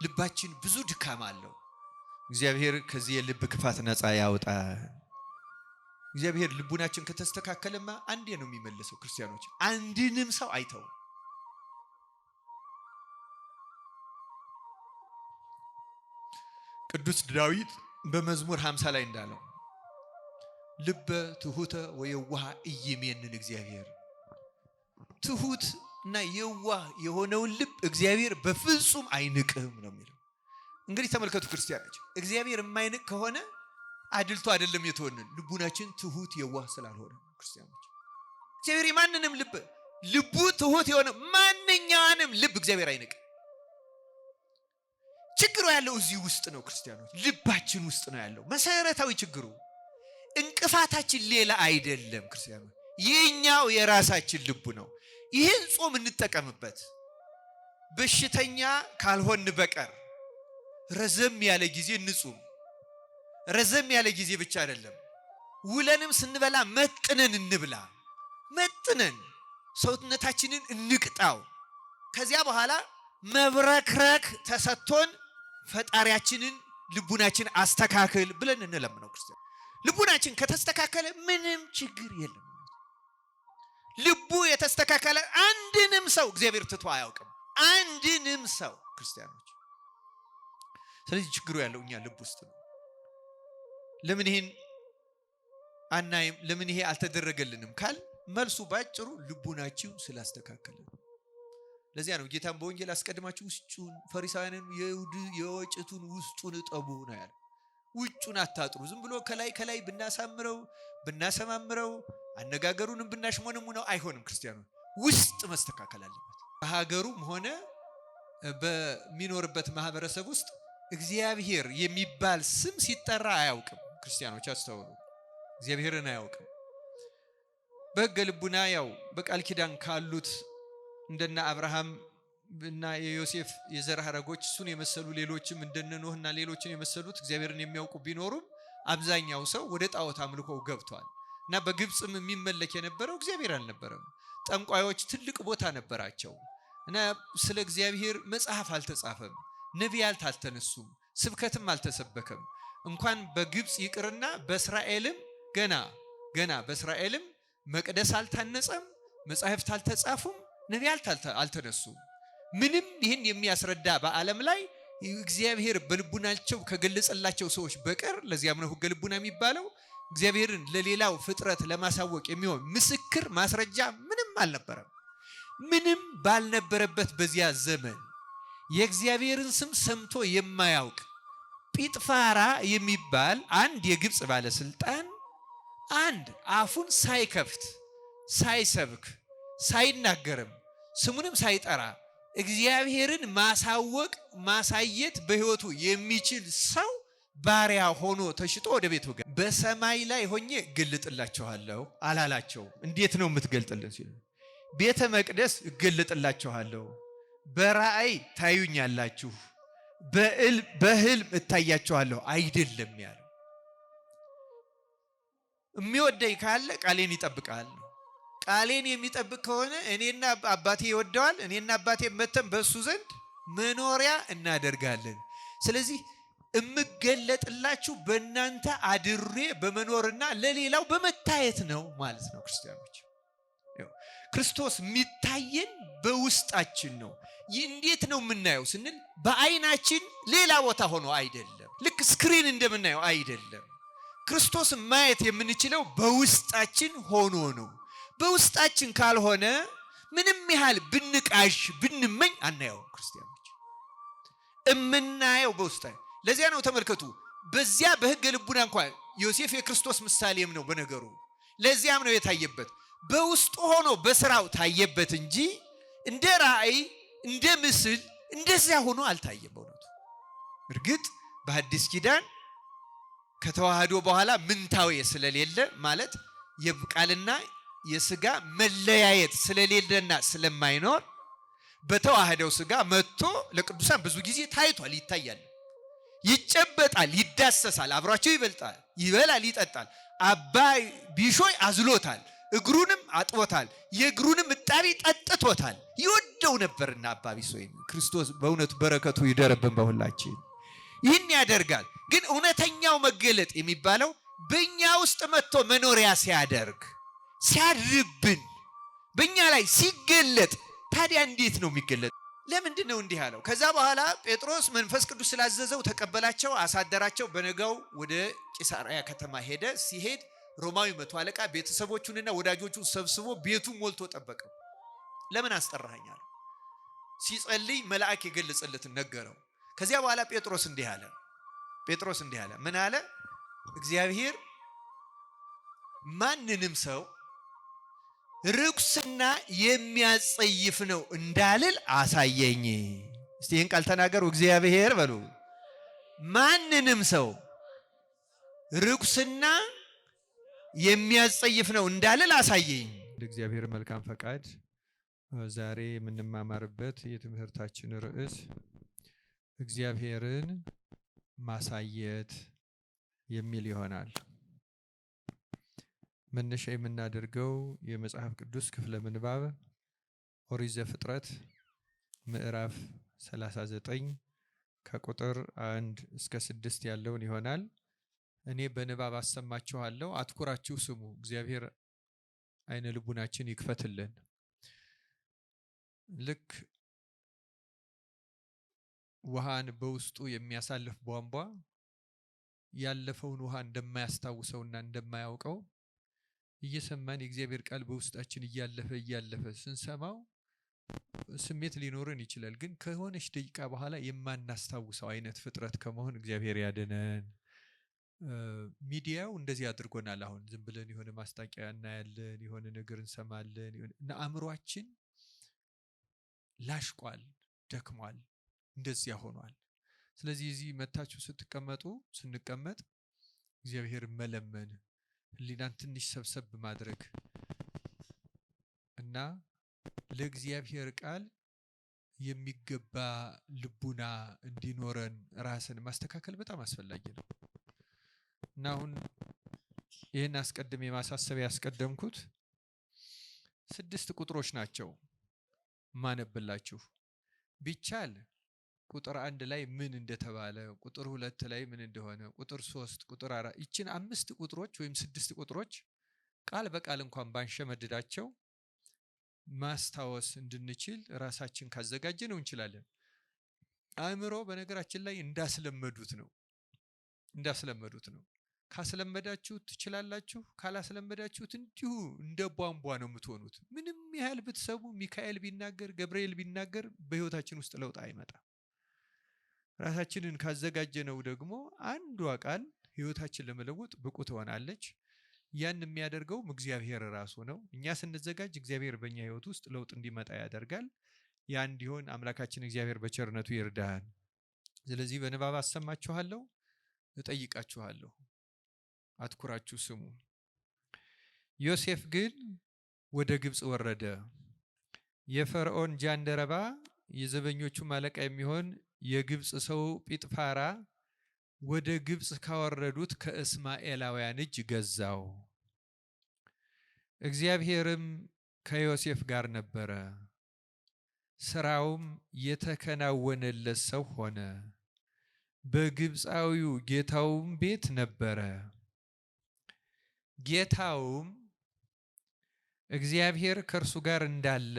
ልባችን ብዙ ድካም አለው። እግዚአብሔር ከዚህ የልብ ክፋት ነፃ ያውጣ። እግዚአብሔር ልቡናችን ከተስተካከለማ አንዴ ነው የሚመለሰው። ክርስቲያኖች አንድንም ሰው አይተው። ቅዱስ ዳዊት በመዝሙር 50 ላይ እንዳለው ልበ ትሁተ ወየዋህ ኢይሜንን እግዚአብሔር፣ ትሁት እና የዋህ የሆነውን ልብ እግዚአብሔር በፍጹም አይንቅም ነው የሚለው። እንግዲህ ተመልከቱ ክርስቲያኖች፣ እግዚአብሔር የማይንቅ ከሆነ አድልቶ አይደለም የተወነን፣ ልቡናችን ትሁት የዋህ ስላልሆነ። ክርስቲያኖች እግዚአብሔር የማንንም ልቡ ትሁት የሆነ ማንኛውንም ልብ እግዚአብሔር አይንቅ። ችግሩ ያለው እዚህ ውስጥ ነው ክርስቲያኖች፣ ልባችን ውስጥ ነው ያለው መሰረታዊ ችግሩ። እንቅፋታችን ሌላ አይደለም ክርስቲያኖች፣ የኛው የራሳችን ልቡ ነው። ይህን ጾም እንጠቀምበት። በሽተኛ ካልሆን በቀር ረዘም ያለ ጊዜ እንጹም። ረዘም ያለ ጊዜ ብቻ አይደለም፣ ውለንም ስንበላ መጥነን እንብላ። መጥነን ሰውነታችንን እንቅጣው። ከዚያ በኋላ መብረክረክ ተሰጥቶን ፈጣሪያችንን ልቡናችን አስተካክል ብለን እንለምነው። ክርስቲያን ልቡናችን ከተስተካከለ ምንም ችግር የለም። ልቡ የተስተካከለ አንድንም ሰው እግዚአብሔር ትቶ አያውቅም። አንድንም ሰው ክርስቲያኖች። ስለዚህ ችግሩ ያለው እኛ ልብ ውስጥ ነው። ለምን ይሄን አናይም? ለምን ይሄ አልተደረገልንም ካል መልሱ ባጭሩ ልቡናችሁ ስላስተካከለ። ለዚያ ነው ጌታም በወንጌል አስቀድማችሁ ውስጡን ፈሪሳውያንን የወጭቱን ውስጡን እጠቡ ነው ያለው። ውጩን አታጥሩ። ዝም ብሎ ከላይ ብናሰማምረው አነጋገሩንም ብናሽሞነሙነው አይሆንም። ክርስቲያኑ ውስጥ መስተካከል አለበት። በሀገሩም ሆነ በሚኖርበት ማህበረሰብ ውስጥ እግዚአብሔር የሚባል ስም ሲጠራ አያውቅም። ክርስቲያኖች አስተውሉ፣ እግዚአብሔርን አያውቅም። በሕገ ልቡና ያው በቃል ኪዳን ካሉት እንደና አብርሃም እና የዮሴፍ የዘር ሐረጎች እሱን የመሰሉ ሌሎችም እንደነ ኖህና ሌሎችን የመሰሉት እግዚአብሔርን የሚያውቁ ቢኖሩም አብዛኛው ሰው ወደ ጣዖት አምልኮ ገብቷል። እና በግብጽም የሚመለክ የነበረው እግዚአብሔር አልነበረም። ጠንቋዮች ትልቅ ቦታ ነበራቸው። እና ስለ እግዚአብሔር መጽሐፍ አልተጻፈም፣ ነቢያት አልተነሱም፣ ስብከትም አልተሰበከም። እንኳን በግብጽ ይቅርና በእስራኤልም ገና በእስራኤልም መቅደስ አልታነጸም፣ መጻሕፍት አልተጻፉም፣ ነቢያት አልተነሱም። ምንም ይህን የሚያስረዳ በዓለም ላይ እግዚአብሔር በልቡናቸው ከገለጸላቸው ሰዎች በቀር፣ ለዚያም ነው ሕገ ልቡና የሚባለው፣ እግዚአብሔርን ለሌላው ፍጥረት ለማሳወቅ የሚሆን ምስክር ማስረጃ ምንም አልነበረም። ምንም ባልነበረበት በዚያ ዘመን የእግዚአብሔርን ስም ሰምቶ የማያውቅ ጲጥፋራ የሚባል አንድ የግብጽ ባለስልጣን አፉን ሳይከፍት ሳይሰብክ ሳይናገርም ስሙንም ሳይጠራ እግዚአብሔርን ማሳወቅ ማሳየት በሕይወቱ የሚችል ሰው ባሪያ ሆኖ ተሽጦ ወደ ቤቱ ገባ። በሰማይ ላይ ሆኜ እገልጥላችኋለሁ አላላቸው። እንዴት ነው የምትገልጥልን ሲሉ፣ ቤተ መቅደስ እገልጥላችኋለሁ፣ በራእይ ታዩኛላችሁ፣ በህልም እታያችኋለሁ አይደለም ያለው። የሚወደኝ ካለ ቃሌን ይጠብቃል። ቃሌን የሚጠብቅ ከሆነ እኔና አባቴ ይወደዋል፣ እኔና አባቴ መተን በእሱ ዘንድ መኖሪያ እናደርጋለን። ስለዚህ እምገለጥላችሁ በእናንተ አድሬ በመኖርና ለሌላው በመታየት ነው ማለት ነው። ክርስቲያኖች ክርስቶስ የሚታየን በውስጣችን ነው። እንዴት ነው የምናየው ስንል በአይናችን ሌላ ቦታ ሆኖ አይደለም፣ ልክ ስክሪን እንደምናየው አይደለም። ክርስቶስ ማየት የምንችለው በውስጣችን ሆኖ ነው። በውስጣችን ካልሆነ ምንም ያህል ብንቃሽ ብንመኝ አናየው። ክርስቲያኖች እምናየው በውስጣችን። ለዚያ ነው ተመልከቱ፣ በዚያ በሕገ ልቡና እንኳን ዮሴፍ የክርስቶስ ምሳሌም ነው በነገሩ። ለዚያም ነው የታየበት፣ በውስጡ ሆኖ በስራው ታየበት እንጂ እንደ ራእይ እንደ ምስል እንደዚያ ሆኖ አልታየም። በእውነቱ እርግጥ በሐዲስ ኪዳን ከተዋህዶ በኋላ ምንታዌ ስለሌለ ማለት የቃልና የሥጋ መለያየት ስለሌለና ስለማይኖር በተዋህደው ሥጋ መጥቶ ለቅዱሳን ብዙ ጊዜ ታይቷል፣ ይታያል፣ ይጨበጣል፣ ይዳሰሳል፣ አብሯቸው ይበላል፣ ይጠጣል። አባ ቢሾይ አዝሎታል፣ እግሩንም አጥቦታል፣ የእግሩንም እጣቢ ጠጥቶታል። ይወደው ነበርና አባ ቢሶይን። ክርስቶስ በእውነቱ በረከቱ ይደርብን በሁላችን። ይህን ያደርጋል። ግን እውነተኛው መገለጥ የሚባለው በእኛ ውስጥ መጥቶ መኖሪያ ሲያደርግ ሲያድርብን በእኛ ላይ ሲገለጥ። ታዲያ እንዴት ነው የሚገለጥ? ለምንድን ነው እንዲህ አለው? ከዛ በኋላ ጴጥሮስ መንፈስ ቅዱስ ስላዘዘው ተቀበላቸው፣ አሳደራቸው። በነጋው ወደ ቂሳርያ ከተማ ሄደ። ሲሄድ ሮማዊ መቶ አለቃ ቤተሰቦቹንና ወዳጆቹን ሰብስቦ ቤቱን ሞልቶ ጠበቀው። ለምን አስጠራኸኛል? ሲጸልይ መልአክ የገለጸለትን ነገረው። ከዚያ በኋላ ጴጥሮስ እንዲህ አለ። ምን አለ? እግዚአብሔር ማንንም ሰው ርኩስና የሚያጸይፍ ነው እንዳልል አሳየኝ። እስቲ ይህን ቃል ተናገሩ። እግዚአብሔር በሉ። ማንንም ሰው ርኩስና የሚያጸይፍ ነው እንዳልል አሳየኝ። እግዚአብሔር መልካም ፈቃድ ዛሬ የምንማማርበት የትምህርታችን ርዕስ እግዚአብሔርን ማሳየት የሚል ይሆናል። መነሻ የምናደርገው የመጽሐፍ ቅዱስ ክፍለ ምንባብ ኦሪት ዘፍጥረት ምዕራፍ 39 ከቁጥር 1 እስከ 6 ያለውን ይሆናል። እኔ በንባብ አሰማችኋለሁ፣ አትኩራችሁ ስሙ። እግዚአብሔር አይነ ልቡናችን ይክፈትልን። ልክ ውሃን በውስጡ የሚያሳልፍ ቧንቧ ያለፈውን ውሃ እንደማያስታውሰውና እንደማያውቀው እየሰማን የእግዚአብሔር ቃል በውስጣችን እያለፈ ስንሰማው ስሜት ሊኖርን ይችላል። ግን ከሆነች ደቂቃ በኋላ የማናስታውሰው አይነት ፍጥረት ከመሆን እግዚአብሔር ያድነን። ሚዲያው እንደዚህ አድርጎናል። አሁን ዝም ብለን የሆነ ማስታወቂያ እናያለን፣ የሆነ ነገር እንሰማለን እና አእምሯችን ላሽቋል፣ ደክሟል፣ እንደዚያ ሆኗል። ስለዚህ እዚህ መታችሁ ስንቀመጥ እግዚአብሔር መለመን፣ ህሊናን ትንሽ ሰብሰብ ማድረግ እና ለእግዚአብሔር ቃል የሚገባ ልቡና እንዲኖረን ራስን ማስተካከል በጣም አስፈላጊ ነው። እና አሁን ይህን አስቀድሜ ማሳሰቢያ ያስቀደምኩት 6 ቁጥሮች ናቸው ማነብላችሁ። ቢቻል ቁጥር 1 ላይ ምን እንደተባለ፣ ቁጥር 2 ላይ ምን እንደሆነ፣ ቁጥር 3፣ ቁጥር 4 ይችን 5 ቁጥሮች ወይም 6 ቁጥሮች ቃል በቃል እንኳን ባንሸመድዳቸው ማስታወስ እንድንችል ራሳችን ካዘጋጀ ነው እንችላለን። አእምሮ በነገራችን ላይ እንዳስለመዱት ነው። ካስለመዳችሁት ትችላላችሁ፣ ካላስለመዳችሁት እንዲሁ እንደ ቧንቧ ነው የምትሆኑት። ምንም ያህል ብትሰሙ፣ ሚካኤል ቢናገር፣ ገብርኤል ቢናገር በህይወታችን ውስጥ ለውጥ አይመጣም። ራሳችንን ካዘጋጀነው ደግሞ አንዷ ቃል ህይወታችን ለመለወጥ ብቁ ትሆናለች። ያን የሚያደርገው እግዚአብሔር ራሱ ነው። እኛ ስንዘጋጅ እግዚአብሔር በእኛ ህይወት ውስጥ ለውጥ እንዲመጣ ያደርጋል። ያ እንዲሆን አምላካችን እግዚአብሔር በቸርነቱ ይርዳን። ስለዚህ በንባብ አሰማችኋለሁ፣ እጠይቃችኋለሁ፣ አትኩራችሁ ስሙ። ዮሴፍ ግን ወደ ግብፅ ወረደ። የፈርዖን ጃንደረባ የዘበኞቹ አለቃ የሚሆን የግብፅ ሰው ጲጥፋራ ወደ ግብፅ ካወረዱት ከእስማኤላውያን እጅ ገዛው። እግዚአብሔርም ከዮሴፍ ጋር ነበረ፣ ስራውም የተከናወነለት ሰው ሆነ። በግብፃዊው ጌታውም ቤት ነበረ። ጌታውም እግዚአብሔር ከእርሱ ጋር እንዳለ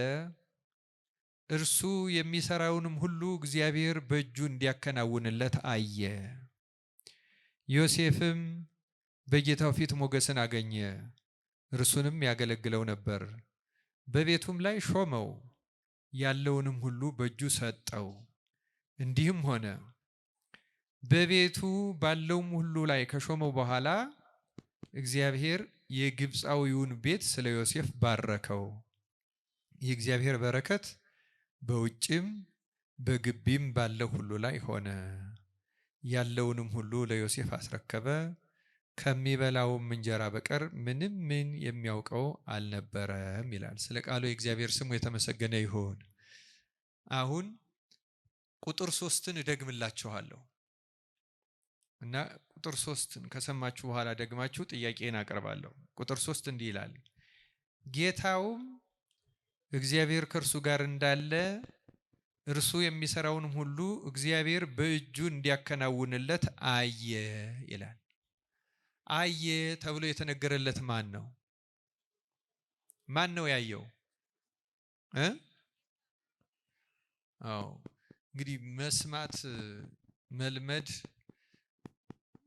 እርሱ የሚሰራውንም ሁሉ እግዚአብሔር በእጁ እንዲያከናውንለት አየ። ዮሴፍም በጌታው ፊት ሞገስን አገኘ፣ እርሱንም ያገለግለው ነበር። በቤቱም ላይ ሾመው፣ ያለውንም ሁሉ በእጁ ሰጠው። እንዲህም ሆነ በቤቱ ባለውም ሁሉ ላይ ከሾመው በኋላ እግዚአብሔር የግብፃዊውን ቤት ስለ ዮሴፍ ባረከው። የእግዚአብሔር በረከት በውጭም በግቢም ባለው ሁሉ ላይ ሆነ። ያለውንም ሁሉ ለዮሴፍ አስረከበ። ከሚበላውም እንጀራ በቀር ምንም ምን የሚያውቀው አልነበረም ይላል። ስለ ቃሉ የእግዚአብሔር ስሙ የተመሰገነ ይሁን። አሁን ቁጥር 3ን እደግምላችኋለሁ እና ቁጥር 3ን ከሰማችሁ በኋላ ደግማችሁ ጥያቄን አቀርባለሁ። ቁጥር 3 እንዲህ ይላል፣ ጌታውም እግዚአብሔር ከእርሱ ጋር እንዳለ እርሱ የሚሰራውንም ሁሉ እግዚአብሔር በእጁ እንዲያከናውንለት አየ ይላል። አየ ተብሎ የተነገረለት ማን ነው? ማን ነው ያየው? አዎ እንግዲህ መስማት መልመድ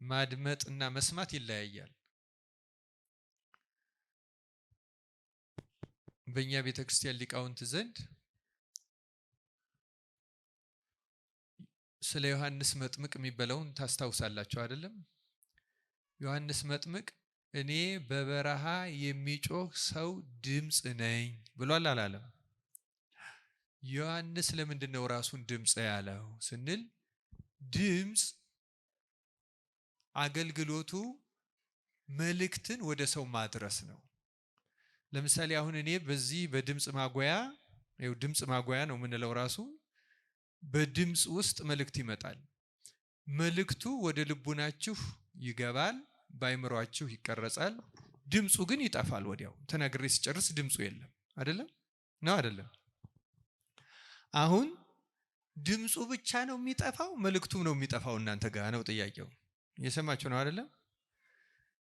ማድመጥ እና መስማት ይለያያል። በእኛ ቤተክርስቲያን ሊቃውንት ዘንድ ስለ ዮሐንስ መጥምቅ የሚባለውን ታስታውሳላችሁ አይደለም? ዮሐንስ መጥምቅ እኔ በበረሃ የሚጮህ ሰው ድምፅ ነኝ ብሏል አላለም? ዮሐንስ ለምንድን ነው ራሱን ድምፅ ያለው ስንል ድምፅ አገልግሎቱ መልእክትን ወደ ሰው ማድረስ ነው። ለምሳሌ አሁን እኔ በዚህ በድምፅ ማጓያ ድምፅ ማጓያ ነው የምንለው ራሱ በድምፅ ውስጥ መልእክት ይመጣል። መልእክቱ ወደ ልቡናችሁ ይገባል፣ በአይምሯችሁ ይቀረጻል። ድምፁ ግን ይጠፋል። ወዲያው ተናግሬ ሲጨርስ ድምፁ የለም። አይደለም ነው አይደለም? አሁን ድምፁ ብቻ ነው የሚጠፋው መልእክቱ ነው የሚጠፋው? እናንተ ጋር ነው ጥያቄው። እየሰማችሁ ነው አይደለም?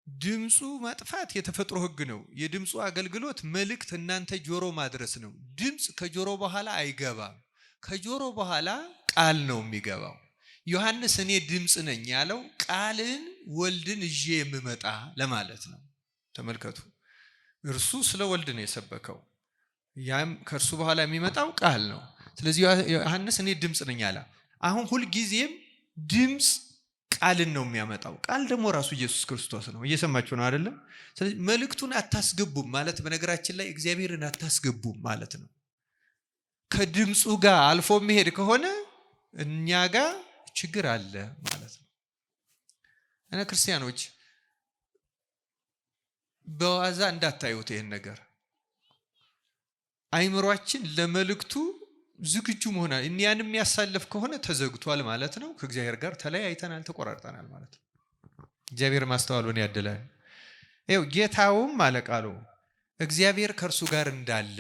ድምፁ መጥፋት የተፈጥሮ ሕግ ነው። የድምፁ አገልግሎት መልእክት እናንተ ጆሮ ማድረስ ነው። ድምፅ ከጆሮ በኋላ አይገባም። ከጆሮ በኋላ ቃል ነው የሚገባው። ዮሐንስ እኔ ድምፅ ነኝ ያለው ቃልን ወልድን ይዤ የምመጣ ለማለት ነው። ተመልከቱ፣ እርሱ ስለ ወልድ ነው የሰበከው። ያም ከእርሱ በኋላ የሚመጣው ቃል ነው። ስለዚህ ዮሐንስ እኔ ድምፅ ነኝ አለ። አሁን ሁልጊዜም ድምፅ ቃልን ነው የሚያመጣው። ቃል ደግሞ ራሱ ኢየሱስ ክርስቶስ ነው። እየሰማችሁ ነው አይደለም? ስለዚህ መልእክቱን አታስገቡም ማለት በነገራችን ላይ እግዚአብሔርን አታስገቡም ማለት ነው። ከድምፁ ጋር አልፎ የሚሄድ ከሆነ እኛ ጋር ችግር አለ ማለት ነው። እና ክርስቲያኖች በዋዛ እንዳታዩት ይሄን ነገር። አይምሯችን ለመልእክቱ ዝግጁ መሆን ያን የሚያሳልፍ ከሆነ ተዘግቷል ማለት ነው። ከእግዚአብሔር ጋር ተለያይተናል፣ ተቆራርጠናል ማለት ነው። እግዚአብሔር ማስተዋሉን ያድላል። ይኸው ጌታውም አለ ቃሉ እግዚአብሔር ከእርሱ ጋር እንዳለ።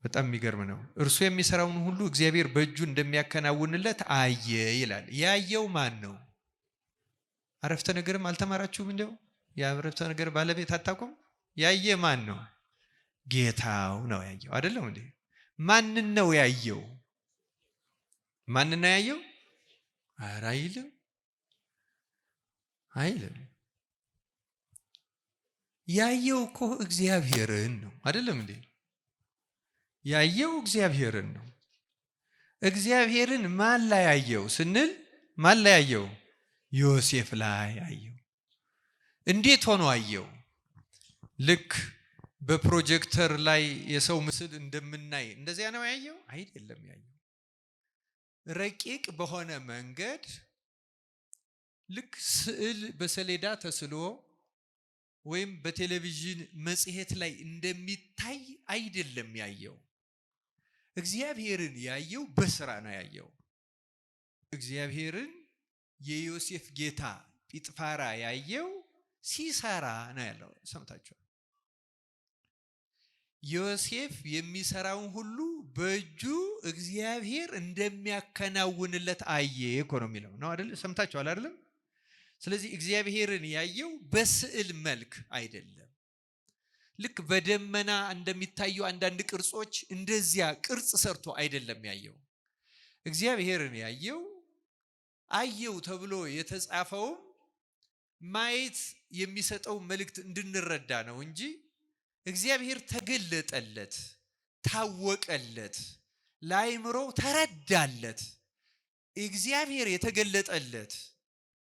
በጣም የሚገርም ነው። እርሱ የሚሰራውን ሁሉ እግዚአብሔር በእጁ እንደሚያከናውንለት አየ ይላል። ያየው ማን ነው? አረፍተ ነገርም አልተማራችሁም? እንደው የአረፍተ ነገር ባለቤት አታውቁም? ያየ ማን ነው? ጌታው ነው ያየው። አይደለም እንዴ? ማንን ነው ያየው? ማንን ነው ያየው? ኧረ አይልም አይልም። ያየው እኮ እግዚአብሔርን ነው። አይደለም እንዴ? ያየው እግዚአብሔርን ነው። እግዚአብሔርን ማን ላይ ያየው ስንል ማን ላይ ያየው? ዮሴፍ ላይ ያየው። እንዴት ሆኖ አየው? ልክ በፕሮጀክተር ላይ የሰው ምስል እንደምናይ እንደዚያ ነው ያየው? አይደለም። ያየው ረቂቅ በሆነ መንገድ ልክ ስዕል በሰሌዳ ተስሎ ወይም በቴሌቪዥን መጽሔት ላይ እንደሚታይ አይደለም ያየው። እግዚአብሔርን ያየው በስራ ነው ያየው። እግዚአብሔርን የዮሴፍ ጌታ ጲጥፋራ ያየው ሲሰራ ነው ያለው። ሰምታችኋል? ዮሴፍ የሚሰራውን ሁሉ በእጁ እግዚአብሔር እንደሚያከናውንለት አየ እኮ ነው የሚለው ነው አይደል? ሰምታችኋል አይደለም? ስለዚህ እግዚአብሔርን ያየው በስዕል መልክ አይደለም። ልክ በደመና እንደሚታዩ አንዳንድ ቅርጾች እንደዚያ ቅርጽ ሰርቶ አይደለም ያየው። እግዚአብሔርን ያየው አየው ተብሎ የተጻፈውም ማየት የሚሰጠው መልእክት እንድንረዳ ነው እንጂ እግዚአብሔር ተገለጠለት፣ ታወቀለት፣ ለአእምሮ ተረዳለት። እግዚአብሔር የተገለጠለት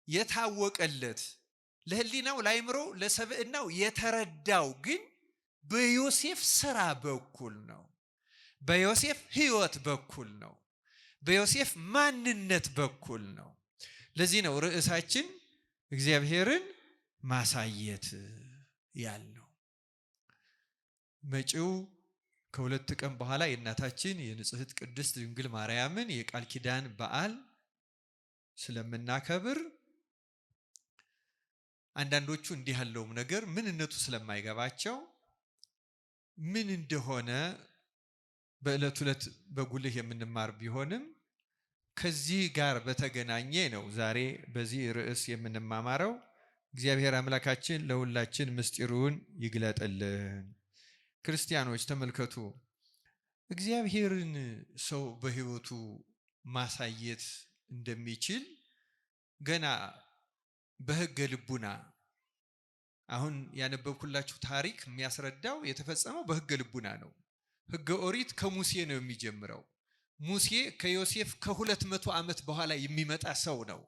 የታወቀለት ለህሊናው ለአእምሮ ለሰብዕናው የተረዳው ግን በዮሴፍ ስራ በኩል ነው። በዮሴፍ ህይወት በኩል ነው። በዮሴፍ ማንነት በኩል ነው። ለዚህ ነው ርዕሳችን እግዚአብሔርን ማሳየት ያልነው። መጪው ከሁለት ቀን በኋላ የእናታችን የንጽሕት ቅድስት ድንግል ማርያምን የቃል ኪዳን በዓል ስለምናከብር አንዳንዶቹ እንዲህ ያለውም ነገር ምንነቱ ስለማይገባቸው ምን እንደሆነ በዕለት ዕለት በጉልህ የምንማር ቢሆንም ከዚህ ጋር በተገናኘ ነው ዛሬ በዚህ ርዕስ የምንማማረው። እግዚአብሔር አምላካችን ለሁላችን ምስጢሩን ይግለጥልን። ክርስቲያኖች ተመልከቱ፣ እግዚአብሔርን ሰው በሕይወቱ ማሳየት እንደሚችል ገና በሕገ ልቡና አሁን ያነበብኩላችሁ ታሪክ የሚያስረዳው የተፈጸመው በሕገ ልቡና ነው። ሕገ ኦሪት ከሙሴ ነው የሚጀምረው። ሙሴ ከዮሴፍ ከ200 ዓመት በኋላ የሚመጣ ሰው ነው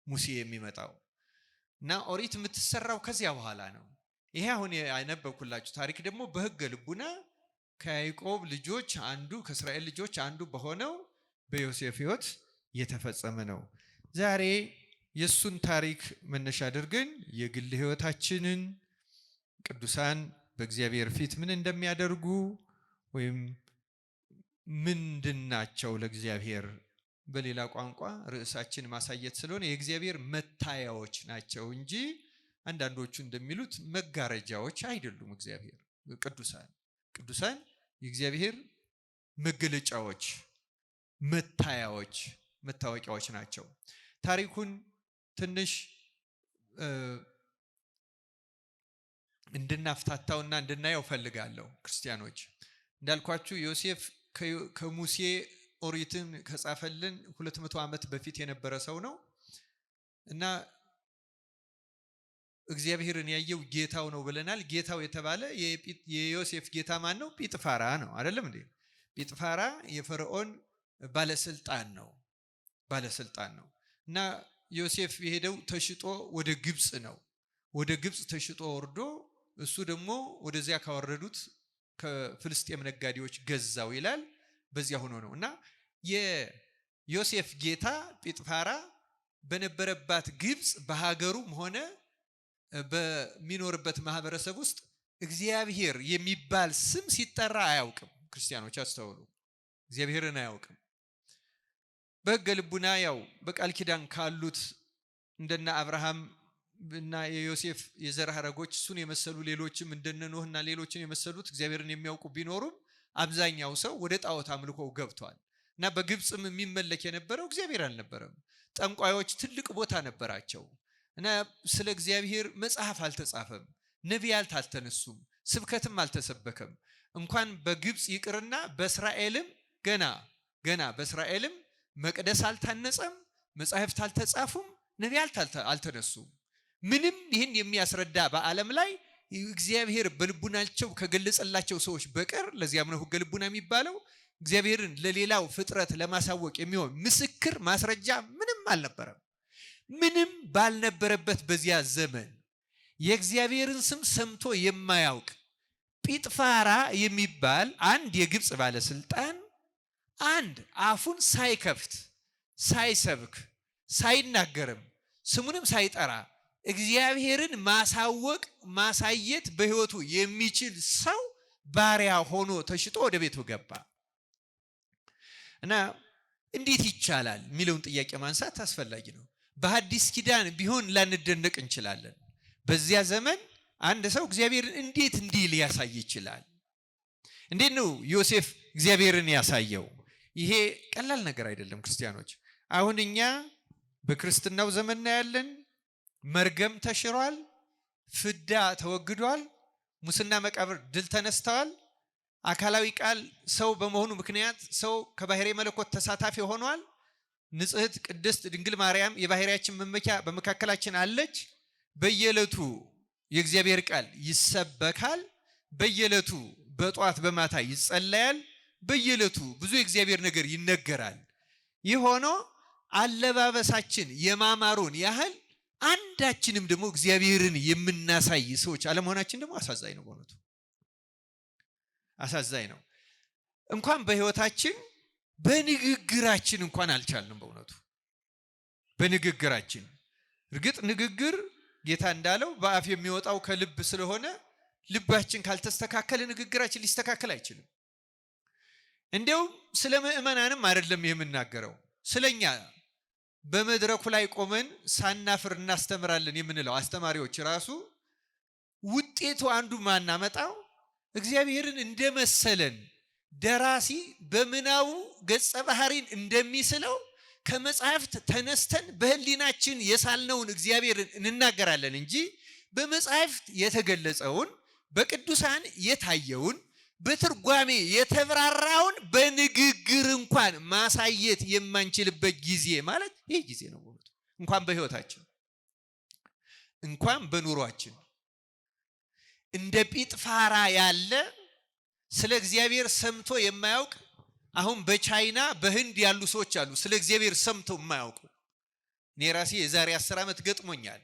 ሙሴ የሚመጣው እና ኦሪት የምትሰራው ከዚያ በኋላ ነው። ይሄ አሁን ያነበብኩላችሁ ታሪክ ደግሞ በሕገ ልቡና ከያዕቆብ ልጆች አንዱ ከእስራኤል ልጆች አንዱ በሆነው በዮሴፍ ሕይወት የተፈጸመ ነው። ዛሬ የሱን ታሪክ መነሻ አድርገን የግል ሕይወታችንን ቅዱሳን በእግዚአብሔር ፊት ምን እንደሚያደርጉ ወይም ምንድናቸው ለእግዚአብሔር፣ በሌላ ቋንቋ ርዕሳችን ማሳየት ስለሆነ የእግዚአብሔር መታያዎች ናቸው እንጂ አንዳንዶቹ እንደሚሉት መጋረጃዎች አይደሉም። እግዚአብሔር ቅዱሳን የእግዚአብሔር መገለጫዎች፣ መታያዎች፣ መታወቂያዎች ናቸው። ታሪኩን ትንሽ እንድናፍታታውና እንድናየው ፈልጋለሁ። ክርስቲያኖች እንዳልኳችሁ ዮሴፍ ከሙሴ ኦሪትን ከጻፈልን 200 ዓመት በፊት የነበረ ሰው ነው እና እግዚአብሔርን ያየው ጌታው ነው ብለናል። ጌታው የተባለ የዮሴፍ ጌታ ማን ነው? ጲጥፋራ ነው። አይደለም እንዴ? ጲጥፋራ የፈርዖን ባለስልጣን ነው እና ዮሴፍ የሄደው ተሽጦ ወደ ግብፅ ነው። ወደ ግብፅ ተሽጦ ወርዶ እሱ ደግሞ ወደዚያ ካወረዱት ከፍልስጤም ነጋዴዎች ገዛው ይላል። በዚያ ሆኖ ነው እና የዮሴፍ ጌታ ጲጥፋራ በነበረባት ግብፅ በሀገሩም ሆነ በሚኖርበት ማህበረሰብ ውስጥ እግዚአብሔር የሚባል ስም ሲጠራ አያውቅም። ክርስቲያኖች አስተውሉ፣ እግዚአብሔርን አያውቅም። በሕገ ልቡና ያው በቃል ኪዳን ካሉት እንደነ አብርሃም እና የዮሴፍ የዘር ሐረጎች እሱን የመሰሉ ሌሎችም እንደነ ኖህና ሌሎችን የመሰሉት እግዚአብሔርን የሚያውቁ ቢኖሩም አብዛኛው ሰው ወደ ጣዖት አምልኮ ገብቷል እና በግብፅም የሚመለክ የነበረው እግዚአብሔር አልነበረም። ጠንቋዮች ትልቅ ቦታ ነበራቸው እና ስለ እግዚአብሔር መጽሐፍ አልተጻፈም፣ ነቢያት አልተነሱም፣ ስብከትም አልተሰበከም። እንኳን በግብፅ ይቅርና በእስራኤልም ገና በእስራኤልም መቅደስ አልታነጸም፣ መጻሕፍት አልተጻፉም፣ ነቢያት አልተነሱም። ምንም ይህን የሚያስረዳ በዓለም ላይ እግዚአብሔር በልቡናቸው ከገለጸላቸው ሰዎች በቀር፣ ለዚያም ነው ሕገ ልቡና የሚባለው፣ እግዚአብሔርን ለሌላው ፍጥረት ለማሳወቅ የሚሆን ምስክር ማስረጃ ምንም አልነበረም። ምንም ባልነበረበት በዚያ ዘመን የእግዚአብሔርን ስም ሰምቶ የማያውቅ ጲጥፋራ የሚባል አንድ የግብፅ ባለስልጣን አንድ አፉን ሳይከፍት ሳይሰብክ ሳይናገርም ስሙንም ሳይጠራ እግዚአብሔርን ማሳወቅ ማሳየት በሕይወቱ የሚችል ሰው ባሪያ ሆኖ ተሽጦ ወደ ቤቱ ገባ እና እንዴት ይቻላል የሚለውን ጥያቄ ማንሳት አስፈላጊ ነው። በሐዲስ ኪዳን ቢሆን ላንደነቅ እንችላለን። በዚያ ዘመን አንድ ሰው እግዚአብሔርን እንዴት እንዲህ ሊያሳይ ይችላል? እንዴት ነው ዮሴፍ እግዚአብሔርን ያሳየው? ይሄ ቀላል ነገር አይደለም ክርስቲያኖች። አሁን እኛ በክርስትናው ዘመን ያለን መርገም ተሽሯል፣ ፍዳ ተወግዷል፣ ሙስና መቃብር ድል ተነስተዋል። አካላዊ ቃል ሰው በመሆኑ ምክንያት ሰው ከባሕርይ መለኮት ተሳታፊ ሆኗል። ንጽሕት ቅድስት ድንግል ማርያም የባሕርያችን መመኪያ በመካከላችን አለች። በየዕለቱ የእግዚአብሔር ቃል ይሰበካል። በየዕለቱ በጧት በማታ ይጸለያል። በየዕለቱ ብዙ የእግዚአብሔር ነገር ይነገራል። ይህ ሆኖ አለባበሳችን የማማሩን ያህል አንዳችንም ደግሞ እግዚአብሔርን የምናሳይ ሰዎች አለመሆናችን ደግሞ አሳዛኝ ነው። በእውነቱ አሳዛኝ ነው። እንኳን በሕይወታችን በንግግራችን እንኳን አልቻልንም። በእውነቱ በንግግራችን እርግጥ ንግግር ጌታ እንዳለው በአፍ የሚወጣው ከልብ ስለሆነ ልባችን ካልተስተካከለ ንግግራችን ሊስተካከል አይችልም። እንዲያውም ስለ ምእመናንም አይደለም የምናገረው፣ ስለኛ በመድረኩ ላይ ቆመን ሳናፍር እናስተምራለን የምንለው አስተማሪዎች ራሱ ውጤቱ አንዱ ማናመጣው እግዚአብሔርን እንደመሰለን ደራሲ በምናቡ ገጸ ባህሪን እንደሚስለው ከመጽሐፍት ተነስተን በህሊናችን የሳልነውን እግዚአብሔርን እንናገራለን እንጂ በመጽሐፍት የተገለጸውን በቅዱሳን የታየውን በትርጓሜ የተብራራውን በንግግር እንኳን ማሳየት የማንችልበት ጊዜ ማለት ይህ ጊዜ ነው። እንኳን በህይወታችን እንኳን በኑሯችን እንደ ጲጥፋራ ያለ ስለ እግዚአብሔር ሰምቶ የማያውቅ አሁን በቻይና በህንድ ያሉ ሰዎች አሉ ስለ እግዚአብሔር ሰምቶ የማያውቁ። እኔ ራሴ የዛሬ 10 ዓመት ገጥሞኛል።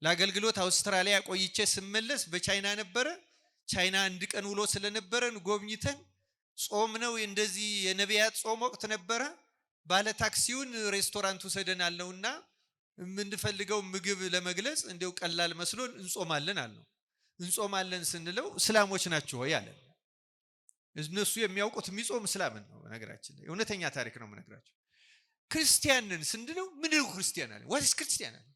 ለአገልግሎት አውስትራሊያ ቆይቼ ስመለስ በቻይና ነበረ። ቻይና አንድ ቀን ውሎ ስለነበረን ጎብኝተን ጾም ነው እንደዚህ የነቢያት ጾም ወቅት ነበረ። ባለ ታክሲውን ሬስቶራንት ወሰደናልና የምንፈልገው ምግብ ለመግለጽ እንደው ቀላል መስሎን እንጾማለን አልነው። እንጾማለን ስንለው እስላሞች ናቸው ወይ አለ። እነሱ የሚያውቁት የሚጾም እስላምን ነው። ነገራችን ላይ እውነተኛ ታሪክ ነው የምነግራቸው። ክርስቲያንን ስንለው ምንድነው ክርስቲያን አለ። ዋትስ ክርስቲያን አለ።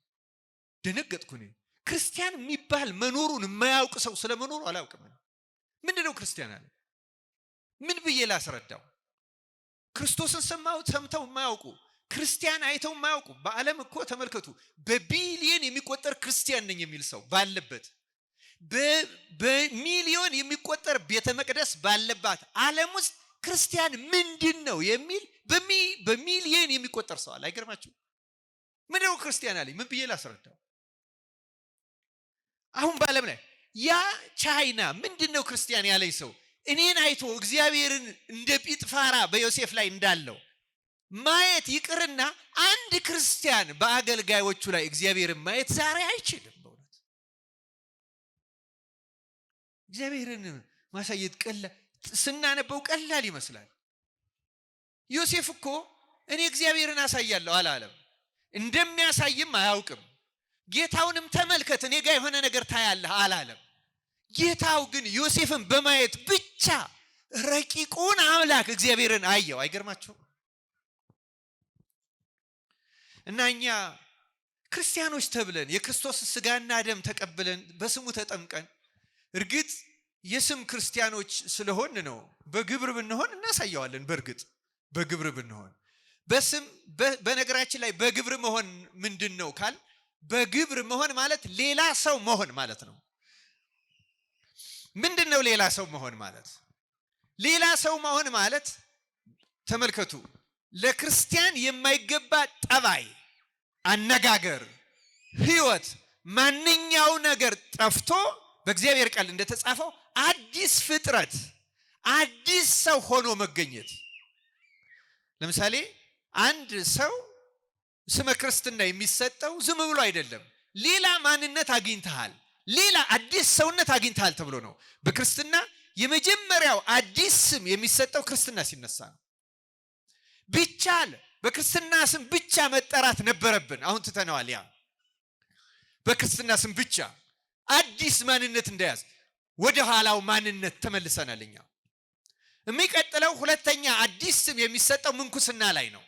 ደነገጥኩ እኔ። ክርስቲያን የሚባል መኖሩን የማያውቅ ሰው ስለመኖሩ አላውቅም። ምንድነው ክርስቲያን አለ። ምን ብዬ ላስረዳው? ክርስቶስን ሰምተው የማያውቁ ክርስቲያን አይተው የማያውቁ በዓለም እኮ ተመልከቱ፣ በቢሊየን የሚቆጠር ክርስቲያን ነኝ የሚል ሰው ባለበት፣ በሚሊዮን የሚቆጠር ቤተ መቅደስ ባለባት ዓለም ውስጥ ክርስቲያን ምንድን ነው የሚል በሚሊየን የሚቆጠር ሰው አለ። አይገርማችሁ? ምንድነው ክርስቲያን አለ። ምን ብዬ ላስረዳው? አሁን በዓለም ላይ ያ ቻይና ምንድነው ክርስቲያን ያለኝ ሰው እኔን አይቶ እግዚአብሔርን እንደ ጲጥፋራ በዮሴፍ ላይ እንዳለው ማየት ይቅርና አንድ ክርስቲያን በአገልጋዮቹ ላይ እግዚአብሔርን ማየት ዛሬ አይችልም። በእውነት እግዚአብሔርን ማሳየት ቀላል ስናነበው ቀላል ይመስላል። ዮሴፍ እኮ እኔ እግዚአብሔርን አሳያለሁ አላለም። እንደሚያሳይም አያውቅም። ጌታውንም ተመልከት እኔ ጋር የሆነ ነገር ታያለህ አላለም። ጌታው ግን ዮሴፍን በማየት ብቻ ረቂቁን አምላክ እግዚአብሔርን አየው። አይገርማችሁም? እና እኛ ክርስቲያኖች ተብለን የክርስቶስ ስጋና ደም ተቀብለን በስሙ ተጠምቀን እርግጥ የስም ክርስቲያኖች ስለሆን ነው። በግብር ብንሆን እናሳየዋለን። በእርግጥ በግብር ብንሆን በስም በነገራችን ላይ በግብር መሆን ምንድን ነው ካል በግብር መሆን ማለት ሌላ ሰው መሆን ማለት ነው። ምንድን ነው ሌላ ሰው መሆን ማለት? ሌላ ሰው መሆን ማለት ተመልከቱ፣ ለክርስቲያን የማይገባ ጠባይ፣ አነጋገር፣ ህይወት፣ ማንኛው ነገር ጠፍቶ በእግዚአብሔር ቃል እንደተጻፈው አዲስ ፍጥረት አዲስ ሰው ሆኖ መገኘት። ለምሳሌ አንድ ሰው ስመ ክርስትና የሚሰጠው ዝም ብሎ አይደለም። ሌላ ማንነት አግኝተሃል፣ ሌላ አዲስ ሰውነት አግኝተሃል ተብሎ ነው። በክርስትና የመጀመሪያው አዲስ ስም የሚሰጠው ክርስትና ሲነሳ ነው። ቢቻል በክርስትና ስም ብቻ መጠራት ነበረብን። አሁን ትተነዋል። ያ በክርስትና ስም ብቻ አዲስ ማንነት እንደያዝ ወደ ኋላው ማንነት ተመልሰናል። እኛ የሚቀጥለው ሁለተኛ አዲስ ስም የሚሰጠው ምንኩስና ላይ ነው።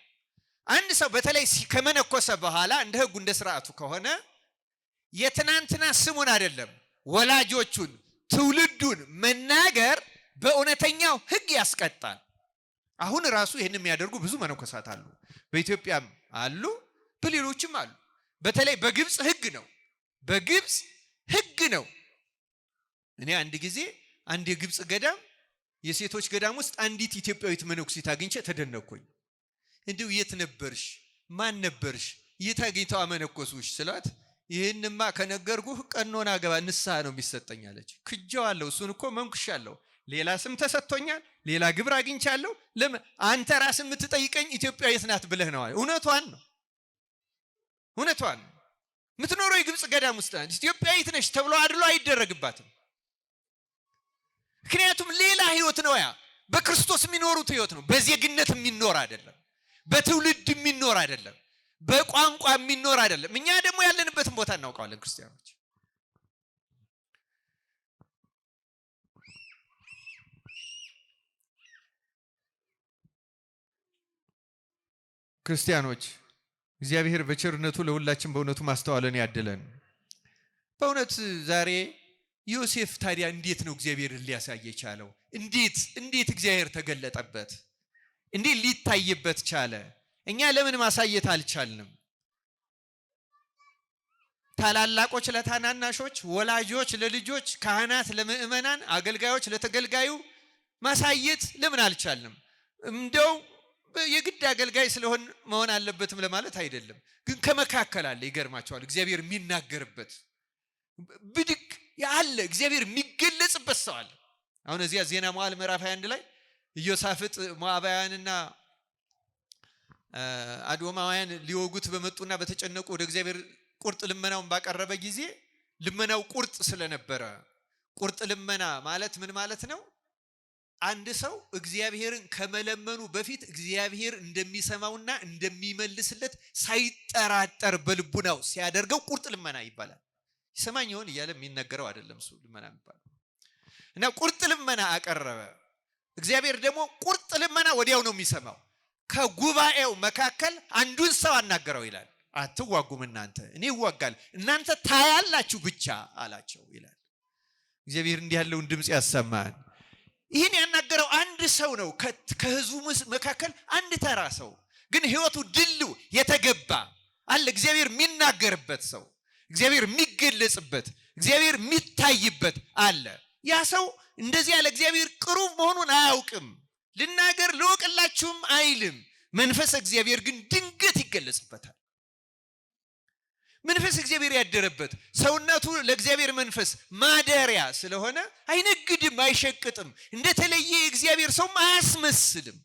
አንድ ሰው በተለይ ከመነኮሰ በኋላ እንደ ህጉ እንደ ስርዓቱ ከሆነ የትናንትና ስሙን አይደለም ወላጆቹን ትውልዱን መናገር በእውነተኛው ህግ ያስቀጣል። አሁን ራሱ ይሄን የሚያደርጉ ብዙ መነኮሳት አሉ። በኢትዮጵያም አሉ፣ በሌሎችም አሉ። በተለይ በግብጽ ህግ ነው። በግብጽ ህግ ነው። እኔ አንድ ጊዜ አንድ የግብጽ ገዳም የሴቶች ገዳም ውስጥ አንዲት ኢትዮጵያዊት መነኩሲት አግኝቼ ተደነቅኩኝ። እንዲሁ የት ነበርሽ? ማን ነበርሽ? የት አግኝተው አመነኮሱሽ ስላት ይህንማ ከነገርኩህ ቀኖና ገባ ንስሐ ነው የሚሰጠኝ አለች። ክጀዋለሁ። እሱን እኮ መንኩሻለሁ። ሌላ ስም ተሰጥቶኛል፣ ሌላ ግብር አግኝቻለሁ። አንተ ራስህ የምትጠይቀኝ ኢትዮጵያዊት ናት ብለህ ነው። እውነቷን ነው። እውነቷን ነው። የምትኖረው የግብጽ ገዳም ውስጥ ናት። ኢትዮጵያዊት ነሽ ተብሎ አድሎ አይደረግባትም። ምክንያቱም ሌላ ህይወት ነው። ያ በክርስቶስ የሚኖሩት ህይወት ነው። በዜግነት የሚኖር አይደለም። በትውልድ የሚኖር አይደለም። በቋንቋ የሚኖር አይደለም። እኛ ደግሞ ያለንበትን ቦታ እናውቀዋለን። ክርስቲያኖች እግዚአብሔር በቸርነቱ ለሁላችን በእውነቱ ማስተዋልን ያድለን። በእውነት ዛሬ ዮሴፍ ታዲያ እንዴት ነው እግዚአብሔርን ሊያሳይ የቻለው? እንዴት እግዚአብሔር ተገለጠበት? እንዴት ሊታይበት ቻለ? እኛ ለምን ማሳየት አልቻልንም? ታላላቆች ለታናናሾች፣ ወላጆች ለልጆች፣ ካህናት ለምእመናን፣ አገልጋዮች ለተገልጋዩ ማሳየት ለምን አልቻልንም? እንደው የግድ አገልጋይ ስለሆን መሆን አለበትም ለማለት አይደለም፣ ግን ከመካከል አለ። ይገርማቸዋል። እግዚአብሔር የሚናገርበት ብድግ ያለ እግዚአብሔር የሚገለጽበት ሰው አለ። አሁን እዚያ ዜና መዋዕል ምዕራፍ 21 ላይ ኢዮሳፍጥ ሞዓባውያንና አዶማውያን ሊወጉት በመጡና በተጨነቁ ወደ እግዚአብሔር ቁርጥ ልመናውን ባቀረበ ጊዜ ልመናው ቁርጥ ስለነበረ፣ ቁርጥ ልመና ማለት ምን ማለት ነው? አንድ ሰው እግዚአብሔርን ከመለመኑ በፊት እግዚአብሔር እንደሚሰማውና እንደሚመልስለት ሳይጠራጠር በልቡናው ሲያደርገው ቁርጥ ልመና ይባላል። ይሰማኝ ይሆን እያለ የሚነገረው አይደለም እሱ ልመና የሚባለው። እና ቁርጥ ልመና አቀረበ። እግዚአብሔር ደግሞ ቁርጥ ልመና ወዲያው ነው የሚሰማው። ከጉባኤው መካከል አንዱን ሰው አናገረው ይላል። አትዋጉም እናንተ፣ እኔ እዋጋል፣ እናንተ ታያላችሁ ብቻ አላቸው ይላል። እግዚአብሔር እንዲህ ያለውን ድምፅ ያሰማን። ይህን ያናገረው አንድ ሰው ነው፣ ከህዝቡ መካከል አንድ ተራ ሰው፣ ግን ህይወቱ ድሉ የተገባ አለ። እግዚአብሔር የሚናገርበት ሰው፣ እግዚአብሔር የሚገለጽበት፣ እግዚአብሔር የሚታይበት አለ። ያ ሰው እንደዚህ ያለ እግዚአብሔር ቅሩብ መሆኑን አያውቅም። ልናገር ልወቅላችሁም አይልም። መንፈስ እግዚአብሔር ግን ድንገት ይገለጽበታል። መንፈስ እግዚአብሔር ያደረበት ሰውነቱ ለእግዚአብሔር መንፈስ ማደሪያ ስለሆነ አይነግድም፣ አይሸቅጥም። እንደተለየ የእግዚአብሔር ሰው አያስመስልም።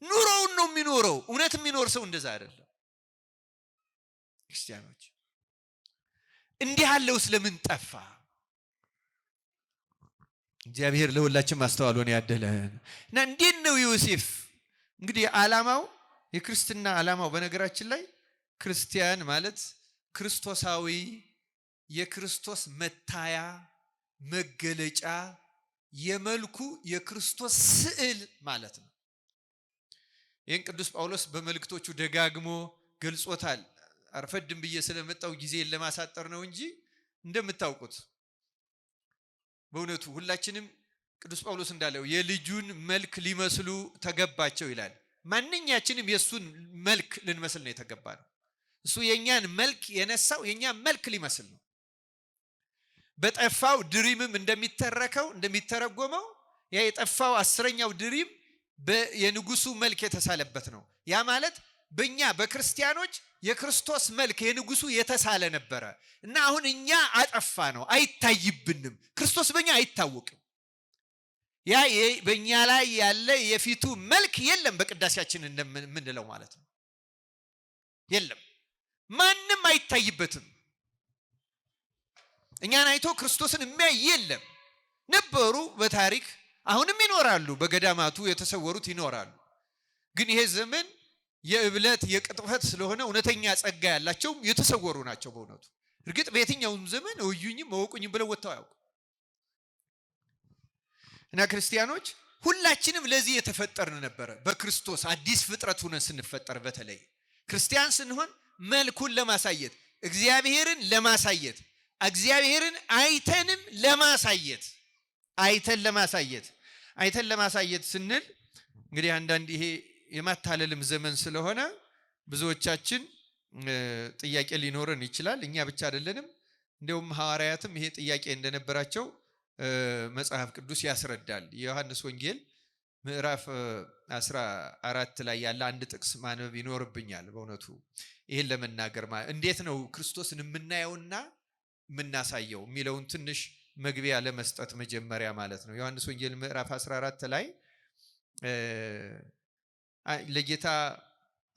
ኑሮውን ነው የሚኖረው። እውነት የሚኖር ሰው እንደዛ አይደለም። ክርስቲያኖች እንዲህ ያለው ስለምን ጠፋ? እግዚአብሔር ለሁላችን ማስተዋሉን ያደለን እና እንዴት ነው ዮሴፍ እንግዲህ ዓላማው የክርስትና ዓላማው በነገራችን ላይ ክርስቲያን ማለት ክርስቶሳዊ የክርስቶስ መታያ መገለጫ የመልኩ የክርስቶስ ስዕል ማለት ነው። ይህን ቅዱስ ጳውሎስ በመልእክቶቹ ደጋግሞ ገልጾታል። አርፈድም ብዬ ስለመጣው ጊዜ ለማሳጠር ነው እንጂ እንደምታውቁት በእውነቱ ሁላችንም ቅዱስ ጳውሎስ እንዳለው የልጁን መልክ ሊመስሉ ተገባቸው ይላል። ማንኛችንም የሱን መልክ ልንመስል ነው የተገባ ነው። እሱ የኛን መልክ የነሳው የኛን መልክ ሊመስል ነው። በጠፋው ድሪምም እንደሚተረጎመው ያ የጠፋው 10ኛው ድሪም የንጉሱ መልክ የተሳለበት ነው። ያ ማለት በእኛ በክርስቲያኖች የክርስቶስ መልክ የንጉሱ የተሳለ ነበረ እና አሁን እኛ አጠፋ ነው፣ አይታይብንም። ክርስቶስ በእኛ አይታወቅም። ያ በእኛ ላይ ያለ የፊቱ መልክ የለም። በቅዳሴያችን እንደምንለው ማለት ነው የለም። ማንም አይታይበትም። እኛን አይቶ ክርስቶስን የሚያይ የለም። ነበሩ በታሪክ አሁንም ይኖራሉ። በገዳማቱ የተሰወሩት ይኖራሉ። ግን ይሄ ዘመን የእብለት የቅጥፈት ስለሆነ እውነተኛ ጸጋ ያላቸው የተሰወሩ ናቸው። በእውነቱ እርግጥ በየትኛውም ዘመን እዩኝም መወቁኝም ብለው ወጥተው አያውቁ እና ክርስቲያኖች ሁላችንም ለዚህ የተፈጠርን ነበረ። በክርስቶስ አዲስ ፍጥረት ሆነን ስንፈጠር በተለይ ክርስቲያን ስንሆን መልኩን ለማሳየት እግዚአብሔርን ለማሳየት እግዚአብሔርን አይተንም ለማሳየት አይተን ለማሳየት ስንል እንግዲህ አንዳንድ ይሄ የማታለልም ዘመን ስለሆነ ብዙዎቻችን ጥያቄ ሊኖረን ይችላል። እኛ ብቻ አይደለንም። እንደውም ሐዋርያትም ይሄ ጥያቄ እንደነበራቸው መጽሐፍ ቅዱስ ያስረዳል። የዮሐንስ ወንጌል ምዕራፍ 14 ላይ ያለ አንድ ጥቅስ ማንበብ ይኖርብኛል። በእውነቱ ይሄን ለመናገር እንዴት ነው ክርስቶስን የምናየውና የምናሳየው የሚለውን ትንሽ መግቢያ ለመስጠት መጀመሪያ ማለት ነው። ዮሐንስ ወንጌል ምዕራፍ 14 ላይ ለጌታ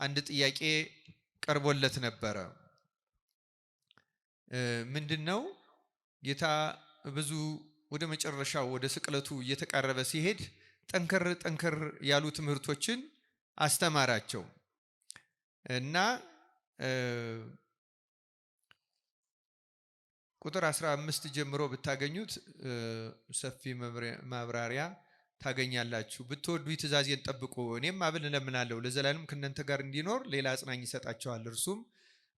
አንድ ጥያቄ ቀርቦለት ነበረ። ምንድነው? ጌታ ብዙ ወደ መጨረሻው ወደ ስቅለቱ እየተቃረበ ሲሄድ ጠንከር ያሉ ትምህርቶችን አስተማራቸው እና ቁጥር 15 ጀምሮ ብታገኙት ሰፊ ማብራሪያ ታገኛላችሁ። ብትወዱኝ ትእዛዜን ጠብቁ። እኔም አብን እለምናለሁ ለዘላለም ከእናንተ ጋር እንዲኖር ሌላ አጽናኝ ይሰጣችኋል። እርሱም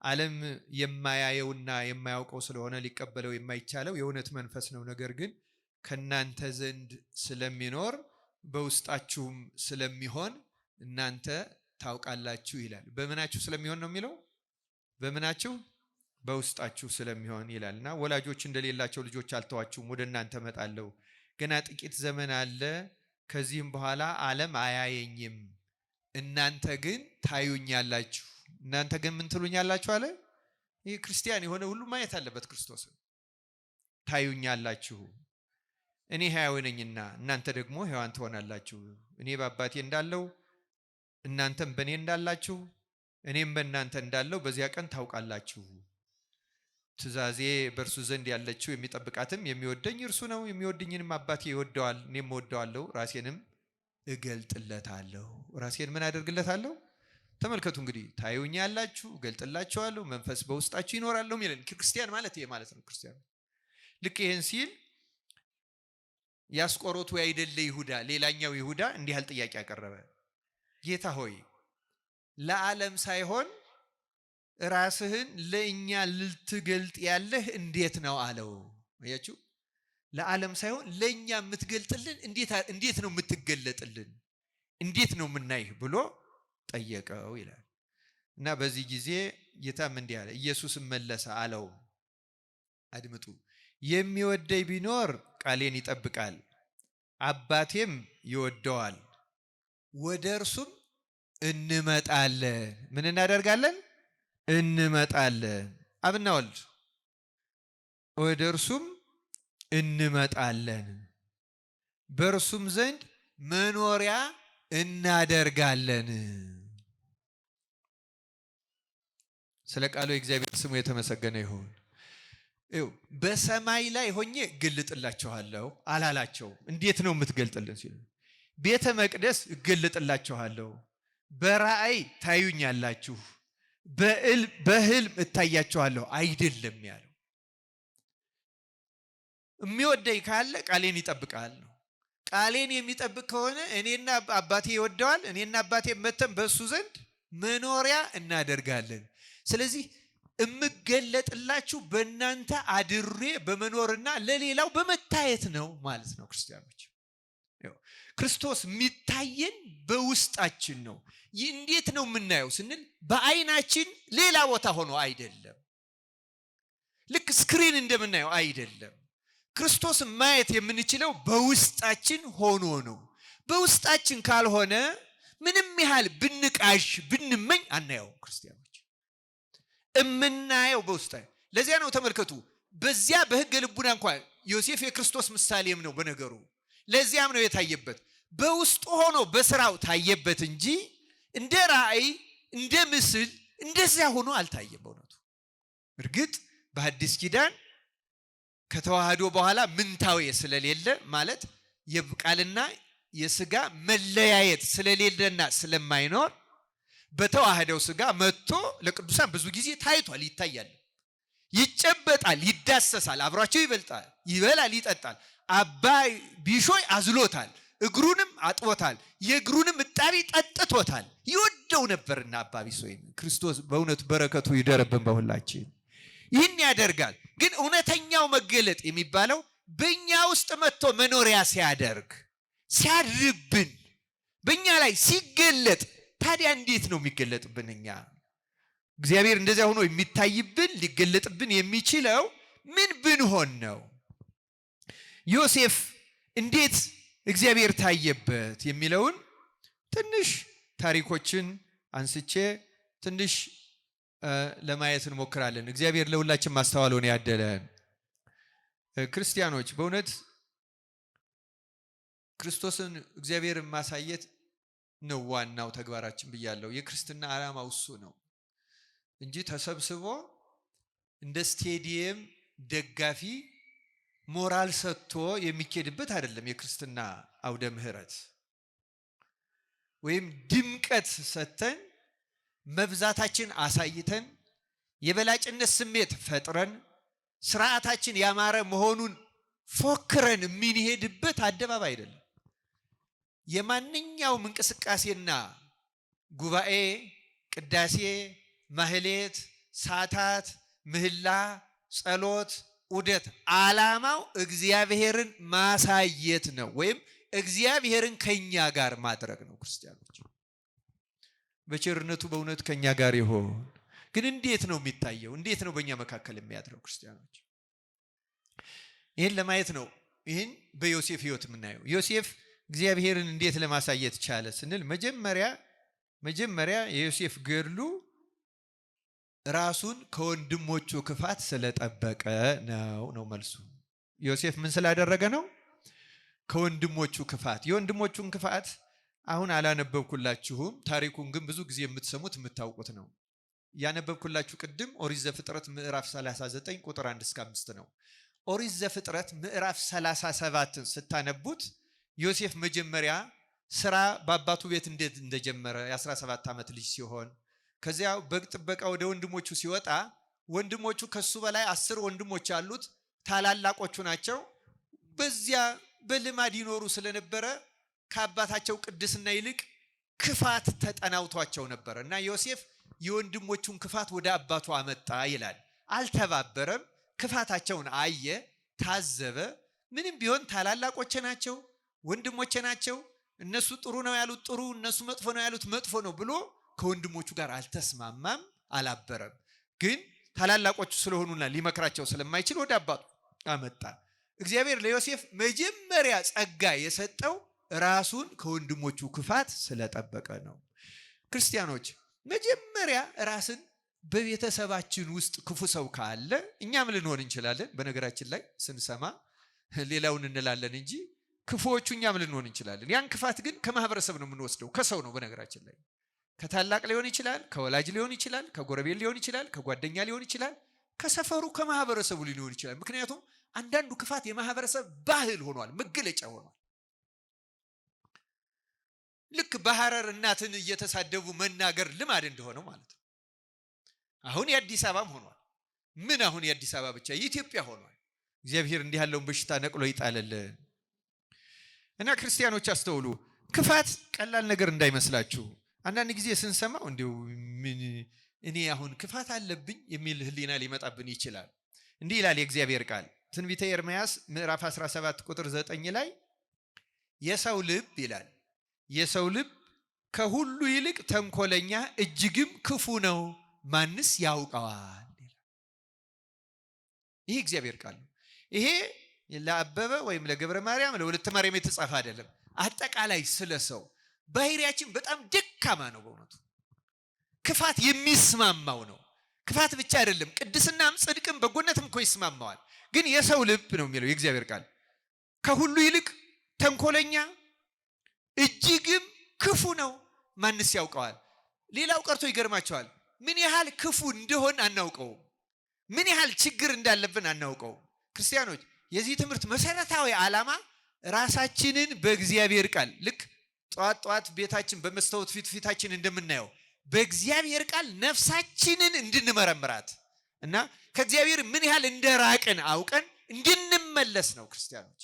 ዓለም የማያየውና የማያውቀው ስለሆነ ሊቀበለው የማይቻለው የእውነት መንፈስ ነው። ነገር ግን ከእናንተ ዘንድ ስለሚኖር በውስጣችሁም ስለሚሆን እናንተ ታውቃላችሁ ይላል። በምናችሁ ስለሚሆን ነው የሚለው? በምናችሁ? በውስጣችሁ ስለሚሆን ይላልና ወላጆች እንደሌላቸው ልጆች አልተዋችሁም፣ ወደ እናንተ እመጣለሁ። ገና ጥቂት ዘመን አለ፣ ከዚህም በኋላ ዓለም አያየኝም፣ እናንተ ግን ታዩኛላችሁ። እናንተ ግን ምን ትሉኛላችሁ አለ። ይህ ክርስቲያን የሆነ ሁሉ ማየት አለበት ክርስቶስን። ታዩኛላችሁ፣ እኔ ሕያው ነኝና እናንተ ደግሞ ሕያዋን ትሆናላችሁ። እኔ በአባቴ እንዳለው እናንተም በእኔ እንዳላችሁ እኔም በእናንተ እንዳለው በዚያ ቀን ታውቃላችሁ። ትእዛዜ በእርሱ ዘንድ ያለችው የሚጠብቃትም የሚወደኝ እርሱ ነው። የሚወድኝንም አባቴ ይወደዋል፣ እኔም እወደዋለሁ፣ ራሴንም እገልጥለታለሁ። ራሴን ምን አደርግለታለሁ? ተመልከቱ እንግዲህ ታዩኛላችሁ፣ እገልጥላችኋለሁ፣ መንፈስ በውስጣችሁ ይኖራል ነው የሚለን። ክርስቲያን ማለት ይሄ ማለት ነው። ክርስቲያን ልክ ይሄን ሲል ያስቆሮቱ ያይደለ ይሁዳ፣ ሌላኛው ይሁዳ እንዲህ ያህል ጥያቄ ያቀረበ፣ ጌታ ሆይ ለዓለም ሳይሆን ራስህን ለእኛ ልትገልጥ ያለህ እንዴት ነው አለው። አያችሁ፣ ለዓለም ሳይሆን ለእኛ የምትገልጥልን እንዴት ነው የምትገለጥልን? እንዴት ነው የምናይህ ብሎ ጠየቀው ይላል። እና በዚህ ጊዜ ጌታም እንዲህ አለ። ኢየሱስም መለሰ አለው፣ አድምጡ፣ የሚወደኝ ቢኖር ቃሌን ይጠብቃል፣ አባቴም ይወደዋል፣ ወደ እርሱም እንመጣለን። ምን እናደርጋለን? እንመጣለን። አብና ወልድ ወደ እርሱም እንመጣለን፣ በእርሱም ዘንድ መኖሪያ እናደርጋለን። ስለ ቃሉ የእግዚአብሔር ስሙ የተመሰገነ ይሁን። በሰማይ ላይ ሆኜ እገልጥላችኋለሁ አላላቸው። እንዴት ነው የምትገልጥልን ሲሉ፣ ቤተ መቅደስ እገልጥላችኋለሁ፣ በራእይ ታዩኛላችሁ፣ በህልም እታያችኋለሁ አይደለም ያለው። የሚወደኝ ካለ ቃሌን ይጠብቃል ነው። ቃሌን የሚጠብቅ ከሆነ እኔና አባቴ ይወደዋል፣ እኔና አባቴ መተን በእሱ ዘንድ መኖሪያ እናደርጋለን። ስለዚህ እምገለጥላችሁ በእናንተ አድሬ በመኖርና ለሌላው በመታየት ነው ማለት ነው። ክርስቲያኖች ክርስቶስ የሚታየን በውስጣችን ነው። ይህ እንዴት ነው የምናየው ስንል በአይናችን ሌላ ቦታ ሆኖ አይደለም፣ ልክ ስክሪን እንደምናየው አይደለም። ክርስቶስን ማየት የምንችለው በውስጣችን ሆኖ ነው። በውስጣችን ካልሆነ ምንም ያህል ብንቃዥ ብንመኝ አናየው። ክርስቲያኖች እምናየው በውስጣችን። ለዚያ ነው ተመልከቱ፣ በዚያ በሕገ ልቡና እንኳን ዮሴፍ የክርስቶስ ምሳሌም ነው በነገሩ። ለዚያም ነው የታየበት፣ በውስጡ ሆኖ በስራው ታየበት እንጂ እንደ ራእይ እንደ ምስል እንደዚያ ሆኖ አልታየም። በእውነቱ እርግጥ በሐዲስ ኪዳን ከተዋህዶ በኋላ ምንታዌ ስለሌለ ማለት የቃልና የሥጋ መለያየት ስለሌለና ስለማይኖር በተዋህደው ሥጋ መጥቶ ለቅዱሳን ብዙ ጊዜ ታይቷል፣ ይታያል፣ ይጨበጣል፣ ይዳሰሳል፣ አብሯቸው ይበላል፣ ይጠጣል። አባይ ቢሾይ አዝሎታል፣ እግሩንም አጥቦታል፣ የእግሩንም እጣቢ ጠጥቶታል። ይወደው ነበርና አባ ቢሾይ ክርስቶስ በእውነቱ በረከቱ ይደርብን በሁላችን። ይህን ያደርጋል። ግን እውነተኛው መገለጥ የሚባለው በእኛ ውስጥ መጥቶ መኖሪያ ሲያደርግ ሲያድርብን በእኛ ላይ ሲገለጥ። ታዲያ እንዴት ነው የሚገለጥብን? እኛ እግዚአብሔር እንደዚያ ሆኖ የሚታይብን ሊገለጥብን የሚችለው ምን ብንሆን ነው? ዮሴፍ እንዴት እግዚአብሔር ታየበት የሚለውን ትንሽ ታሪኮችን አንስቼ ትንሽ ለማየት እንሞክራለን። እግዚአብሔር ለሁላችን ማስተዋሉን ያደለን። ክርስቲያኖች በእውነት ክርስቶስን እግዚአብሔር ማሳየት ነው ዋናው ተግባራችን ብያለሁ። የክርስትና ዓላማው እሱ ነው እንጂ ተሰብስቦ እንደ ስቴዲየም ደጋፊ ሞራል ሰጥቶ የሚኬድበት አይደለም። የክርስትና አውደ ምሕረት ወይም ድምቀት ሰጥተን መብዛታችን አሳይተን የበላጭነት ስሜት ፈጥረን ስርዓታችን ያማረ መሆኑን ፎክረን የምንሄድበት አደባባይ አይደለም። የማንኛውም እንቅስቃሴና ጉባኤ፣ ቅዳሴ፣ ማህሌት፣ ሰዓታት፣ ምህላ፣ ጸሎት፣ ዑደት ዓላማው እግዚአብሔርን ማሳየት ነው ወይም እግዚአብሔርን ከኛ ጋር ማድረግ ነው። ክርስቲያኖች በቸርነቱ በእውነት ከኛ ጋር ይሆን። ግን እንዴት ነው የሚታየው? እንዴት ነው በእኛ መካከል የሚያድረው? ክርስቲያኖች ይህን ለማየት ነው ይህን በዮሴፍ ህይወት የምናየው። ዮሴፍ እግዚአብሔርን እንዴት ለማሳየት ቻለ ስንል መጀመሪያ የዮሴፍ ገድሉ ራሱን ከወንድሞቹ ክፋት ስለጠበቀ ነው መልሱ። ዮሴፍ ምን ስላደረገ ነው? ከወንድሞቹ ክፋት። የወንድሞቹን ክፋት አሁን አላነበብኩላችሁም፣ ታሪኩን ግን ብዙ ጊዜ የምትሰሙት የምታውቁት ነው። ያነበብኩላችሁ ቅድም ኦሪት ዘፍጥረት ምዕራፍ 39 ቁጥር 1 እስከ 5 ነው። ኦሪት ዘፍጥረት ምዕራፍ 37ን ስታነቡት ዮሴፍ መጀመሪያ ስራ በአባቱ ቤት እንዴት እንደጀመረ የ17 ዓመት ልጅ ሲሆን ከዚያ በግ ጥበቃ ወደ ወንድሞቹ ሲወጣ ወንድሞቹ ከሱ በላይ 10 ወንድሞች አሉት፣ ታላላቆቹ ናቸው። በዚያ በልማድ ይኖሩ ስለነበረ ከአባታቸው ቅድስና ይልቅ ክፋት ተጠናውቷቸው ነበር እና ዮሴፍ የወንድሞቹን ክፋት ወደ አባቱ አመጣ ይላል። አልተባበረም። ክፋታቸውን አየ፣ ታዘበ። ምንም ቢሆን ታላላቆቼ ናቸው፣ ወንድሞቼ ናቸው፣ እነሱ ጥሩ ነው ያሉት ጥሩ፣ እነሱ መጥፎ ነው ያሉት መጥፎ ነው ብሎ ከወንድሞቹ ጋር አልተስማማም፣ አላበረም። ግን ታላላቆቹ ስለሆኑና ሊመክራቸው ስለማይችል ወደ አባቱ አመጣ። እግዚአብሔር ለዮሴፍ መጀመሪያ ጸጋ የሰጠው ራሱን ከወንድሞቹ ክፋት ስለጠበቀ ነው። ክርስቲያኖች መጀመሪያ ራስን በቤተሰባችን ውስጥ ክፉ ሰው ካለ እኛም ልንሆን እንችላለን። በነገራችን ላይ ስንሰማ ሌላውን እንላለን እንጂ ክፉዎቹ እኛም ልንሆን እንችላለን። ያን ክፋት ግን ከማህበረሰብ ነው የምንወስደው፣ ከሰው ነው። በነገራችን ላይ ከታላቅ ሊሆን ይችላል፣ ከወላጅ ሊሆን ይችላል፣ ከጎረቤት ሊሆን ይችላል፣ ከጓደኛ ሊሆን ይችላል፣ ከሰፈሩ ከማህበረሰቡ ሊሆን ይችላል። ምክንያቱም አንዳንዱ ክፋት የማህበረሰብ ባህል ሆኗል፣ መገለጫ ሆኗል። ልክ በሐረር እናትን እየተሳደቡ መናገር ልማድ እንደሆነው ማለት ነው። አሁን የአዲስ አበባም ሆኗል። ምን አሁን የአዲስ አበባ ብቻ የኢትዮጵያ ሆኗል። እግዚአብሔር እንዲህ ያለውን በሽታ ነቅሎ ይጣለልን እና ክርስቲያኖች አስተውሉ። ክፋት ቀላል ነገር እንዳይመስላችሁ። አንዳንድ ጊዜ ስንሰማው እንዲሁ እኔ አሁን ክፋት አለብኝ የሚል ህሊና ሊመጣብን ይችላል። እንዲህ ይላል የእግዚአብሔር ቃል ትንቢተ ኤርምያስ ምዕራፍ 17 ቁጥር 9 ላይ የሰው ልብ ይላል፣ የሰው ልብ ከሁሉ ይልቅ ተንኮለኛ እጅግም ክፉ ነው፣ ማንስ ያውቀዋል ይላል። ይህ እግዚአብሔር ቃል ነው። ይሄ ለአበበ ወይም ለገብረ ማርያም ለወለተ ማርያም የተጻፈ አይደለም። አጠቃላይ ስለ ሰው ባህሪያችን በጣም ደካማ ነው። በእውነቱ ክፋት የሚስማማው ነው። ክፋት ብቻ አይደለም፣ ቅድስናም ጽድቅም በጎነትም እኮ ይስማማዋል። ግን የሰው ልብ ነው የሚለው የእግዚአብሔር ቃል ከሁሉ ይልቅ ተንኮለኛ እጅግም ክፉ ነው፣ ማንስ ያውቀዋል። ሌላው ቀርቶ ይገርማቸዋል። ምን ያህል ክፉ እንደሆን አናውቀውም። ምን ያህል ችግር እንዳለብን አናውቀውም። ክርስቲያኖች የዚህ ትምህርት መሰረታዊ ዓላማ ራሳችንን በእግዚአብሔር ቃል ልክ ጧት ቤታችን በመስታወት ፊታችን እንደምናየው በእግዚአብሔር ቃል ነፍሳችንን እንድንመረምራት እና ከእግዚአብሔር ምን ያህል እንደራቅን አውቀን እንድንመለስ ነው። ክርስቲያኖች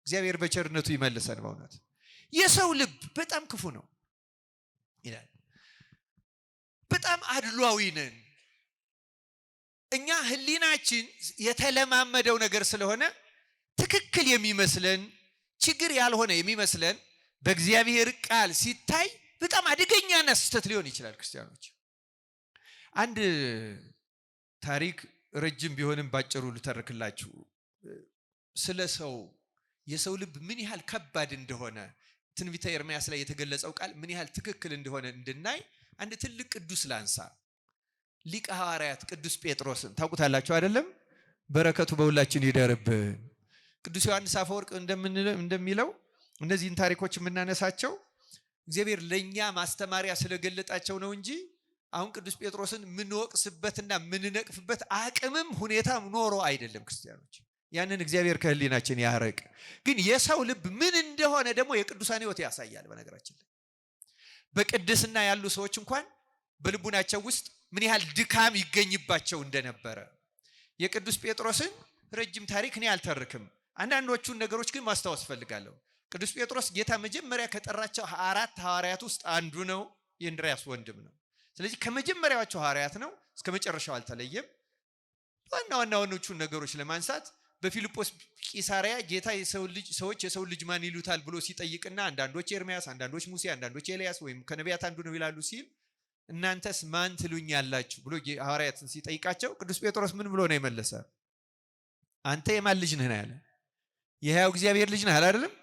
እግዚአብሔር በቸርነቱ ይመልሰን። በእውነት የሰው ልብ በጣም ክፉ ነው ይላል። በጣም አድሏዊ ነን እኛ። ህሊናችን የተለማመደው ነገር ስለሆነ ትክክል የሚመስለን ችግር ያልሆነ የሚመስለን በእግዚአብሔር ቃል ሲታይ በጣም አደገኛና ስህተት ሊሆን ይችላል። ክርስቲያኖች አንድ ታሪክ ረጅም ቢሆንም ባጭሩ ልተርክላችሁ። ስለ ሰው የሰው ልብ ምን ያህል ከባድ እንደሆነ ትንቢተ ኤርምያስ ላይ የተገለጸው ቃል ምን ያህል ትክክል እንደሆነ እንድናይ አንድ ትልቅ ቅዱስ ላንሳ። ሊቀ ሐዋርያት ቅዱስ ጴጥሮስን ታውቁታላችሁ አይደለም? በረከቱ በሁላችን ይደርብን። ቅዱስ ዮሐንስ አፈወርቅ እንደሚለው እነዚህን ታሪኮች የምናነሳቸው እግዚአብሔር ለኛ ማስተማሪያ ስለገለጣቸው ነው እንጂ አሁን ቅዱስ ጴጥሮስን ምንወቅስበትና ምንነቅፍበት አቅምም ሁኔታም ኖሮ አይደለም። ክርስቲያኖች ያንን እግዚአብሔር ከህሊናችን ያርቅ። ግን የሰው ልብ ምን እንደሆነ ደግሞ የቅዱሳን ሕይወት ያሳያል። በነገራችን ላይ በቅድስና ያሉ ሰዎች እንኳን በልቡናቸው ውስጥ ምን ያህል ድካም ይገኝባቸው እንደነበረ የቅዱስ ጴጥሮስን ረጅም ታሪክ እኔ አልተርክም። አንዳንዶቹን ነገሮች ግን ማስታወስ ፈልጋለሁ። ቅዱስ ጴጥሮስ ጌታ መጀመሪያ ከጠራቸው 4 ሐዋርያት ውስጥ አንዱ ነው። የእንድርያስ ወንድም ነው። ስለዚህ ከመጀመሪያዎቹ ሐዋርያት ነው። እስከ መጨረሻው አልተለየም። ዋናዎቹን ነገሮች ለማንሳት በፊልጶስ ቂሳሪያ ጌታ ሰዎች የሰው ልጅ ማን ይሉታል ብሎ ሲጠይቅና አንዳንዶች ኤርምያስ፣ አንዳንዶች ሙሴ፣ አንዳንዶች ኤልያስ ወይም ከነቢያት አንዱ ነው ይላሉ ሲል እናንተስ ማን ትሉኛላችሁ ብሎ ሐዋርያትን ሲጠይቃቸው ቅዱስ ጴጥሮስ ምን ብሎ ነው የመለሰ? አንተ የማን ልጅ ነህ ያለ? የሕያው እግዚአብሔር ልጅ ነህ አይደለም?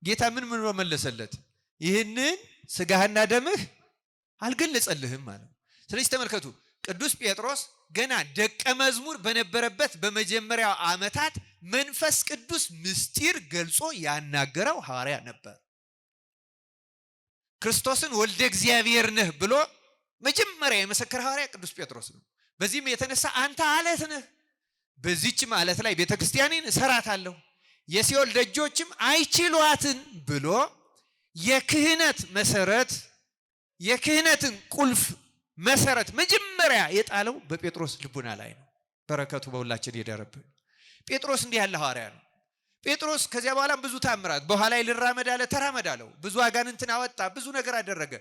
ጌታ ምን ብሎ መለሰለት? ይህንን ስጋህና ደምህ አልገለጸልህም ማለት። ስለዚህ ተመልከቱ፣ ቅዱስ ጴጥሮስ ገና ደቀ መዝሙር በነበረበት በመጀመሪያው ዓመታት መንፈስ ቅዱስ ምስጢር ገልጾ ያናገረው ሐዋርያ ነበር። ክርስቶስን ወልደ እግዚአብሔር ነህ ብሎ መጀመሪያ የመሰከረ ሐዋርያ ቅዱስ ጴጥሮስ ነው። በዚህም የተነሳ አንተ አለት ነህ፣ በዚህችም አለት ላይ ቤተክርስቲያኔን እሰራታለሁ፣ የሲኦል ደጆችም አይችሏትን ብሎ የክህነት መሰረት የክህነትን ቁልፍ መሰረት መጀመሪያ የጣለው በጴጥሮስ ልቡና ላይ ነው። በረከቱ በሁላችን ይደርብን። ጴጥሮስ እንዲህ ያለ ሐዋርያ ነው። ጴጥሮስ ከዚያ በኋላ ብዙ ታምራት፣ በኋላ ልራመድ አለ፣ ተራመድ አለው። ብዙ አጋንንትን አወጣ፣ ብዙ ነገር አደረገ።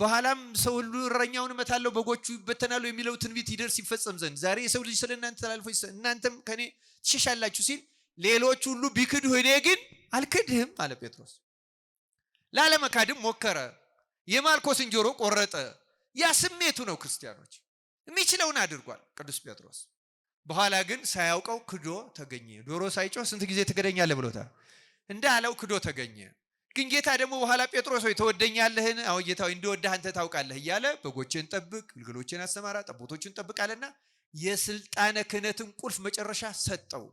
በኋላም ሰው ሁሉ እረኛውን እመታለሁ በጎቹ ይበተናሉ የሚለው ትንቢት ይደርስ ይፈጸም ዘንድ ዛሬ የሰው ልጅ ስለእናንተ ተላልፎ እናንተም ከኔ ትሸሻላችሁ ሲል ሌሎች ሁሉ ቢክዱ እኔ ግን አልክድህም አለ ጴጥሮስ። ላለመካድም ሞከረ። የማልኮስን ጆሮ ቆረጠ። ያ ስሜቱ ነው። ክርስቲያኖች የሚችለውን አድርጓል ቅዱስ ጴጥሮስ። በኋላ ግን ሳያውቀው ክዶ ተገኘ። ዶሮ ሳይጮህ ስንት ጊዜ ትክደኛለህ ብሎታል። እንዳለው ክዶ ተገኘ። ግን ጌታ ደግሞ በኋላ ጴጥሮስ ሆይ ትወደኛለህን? አዎ ጌታ ሆይ እንደወደህ አንተ ታውቃለህ እያለ በጎችን ጠብቅ፣ ግልገሎችን አሰማራ፣ ጠቦቶችን ጠብቃለና የስልጣነ ክህነትን ቁልፍ መጨረሻ ሰጠው።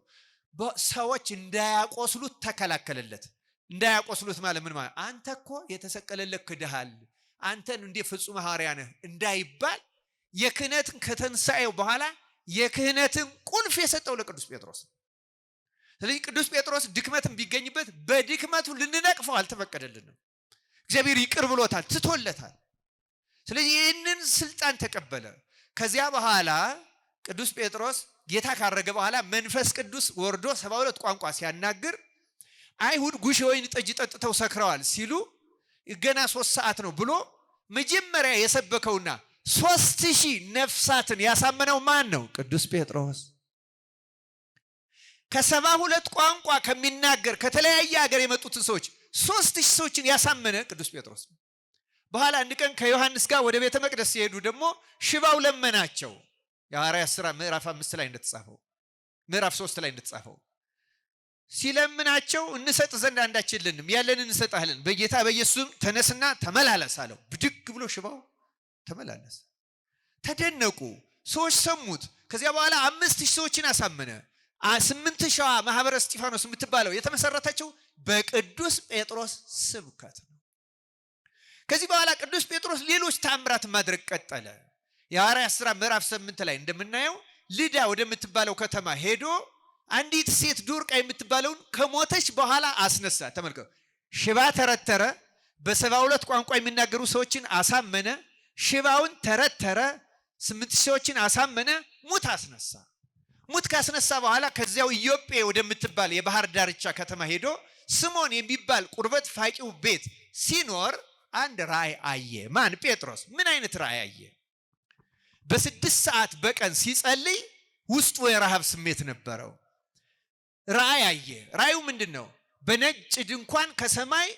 ሰዎች እንዳያቆስሉት ተከላከለለት። እንዳያቆስሉት ማለት ምን ማለት? አንተ እኮ የተሰቀለለት ክደሃል፣ አንተን እንዴ ፍጹም ሐዋርያ ነህ እንዳይባል የክህነትን ከተንሳኤው በኋላ የክህነትን ቁልፍ የሰጠው ለቅዱስ ጴጥሮስ። ስለዚህ ቅዱስ ጴጥሮስ ድክመትን ቢገኝበት በድክመቱ ልንነቅፈው አልተፈቀደልንም። እግዚአብሔር ይቅር ብሎታል፣ ትቶለታል። ስለዚህ ይህንን ስልጣን ተቀበለ። ከዚያ በኋላ ቅዱስ ጴጥሮስ ጌታ ካረገ በኋላ መንፈስ ቅዱስ ወርዶ 72 ቋንቋ ሲያናግር አይሁድ ጉሽ ወይን ጠጅ ጠጥተው ሰክረዋል ሲሉ ገና 3 ሰዓት ነው ብሎ መጀመሪያ የሰበከውና 3000 ነፍሳትን ያሳመነው ማን ነው? ቅዱስ ጴጥሮስ። ከ72 ቋንቋ ከሚናገር ከተለያየ ሀገር የመጡትን ሰዎች 3000 ሰዎችን ያሳመነ ቅዱስ ጴጥሮስ። በኋላ አንድ ቀን ከዮሐንስ ጋር ወደ ቤተ መቅደስ ሲሄዱ ደግሞ ሽባው ለመናቸው። የሐዋርያት ሥራ ምዕራፍ 5 ላይ እንደተጻፈው ምዕራፍ 3 ላይ እንደተጻፈው ሲለምናቸው እንሰጥ ዘንድ አንዳች የለንም፣ ያለንን እንሰጣለን፣ በጌታ በኢየሱስም ተነስና ተመላለስ አለው። ብድግ ብሎ ሽባው ተመላለሰ። ተደነቁ። ሰዎች ሰሙት። ከዚያ በኋላ 5000 ሰዎችን አሳመነ። 8000 ማህበረ እስጢፋኖስ የምትባለው የተመሰረተችው በቅዱስ ጴጥሮስ ስብከት ነው። ከዚህ በኋላ ቅዱስ ጴጥሮስ ሌሎች ታምራት ማድረግ ቀጠለ። የሐዋርያት ሥራ ምዕራፍ 8 ላይ እንደምናየው ልዳ ወደምትባለው ከተማ ሄዶ አንዲት ሴት ዶርቃ የምትባለውን ከሞተች በኋላ አስነሳ። ተመልከቱ። ሽባ ተረተረ። በ72 ቋንቋ የሚናገሩ ሰዎችን አሳመነ። ሽባውን ተረተረ። 8000 ሰዎችን አሳመነ። ሙት አስነሳ። ሙት ካስነሳ በኋላ ከዚያው ኢዮጴ ወደምትባል የባህር ዳርቻ ከተማ ሄዶ ስምዖን የሚባል ቁርበት ፋቂው ቤት ሲኖር አንድ ራእይ አየ። ማን? ጴጥሮስ። ምን አይነት ራእይ አየ? በ6 ሰዓት በቀን ሲጸልይ ውስጡ የረሃብ ስሜት ነበረው። ራእይ አየ። ራእዩ ምንድነው? በነጭ ድንኳን ከሰማይ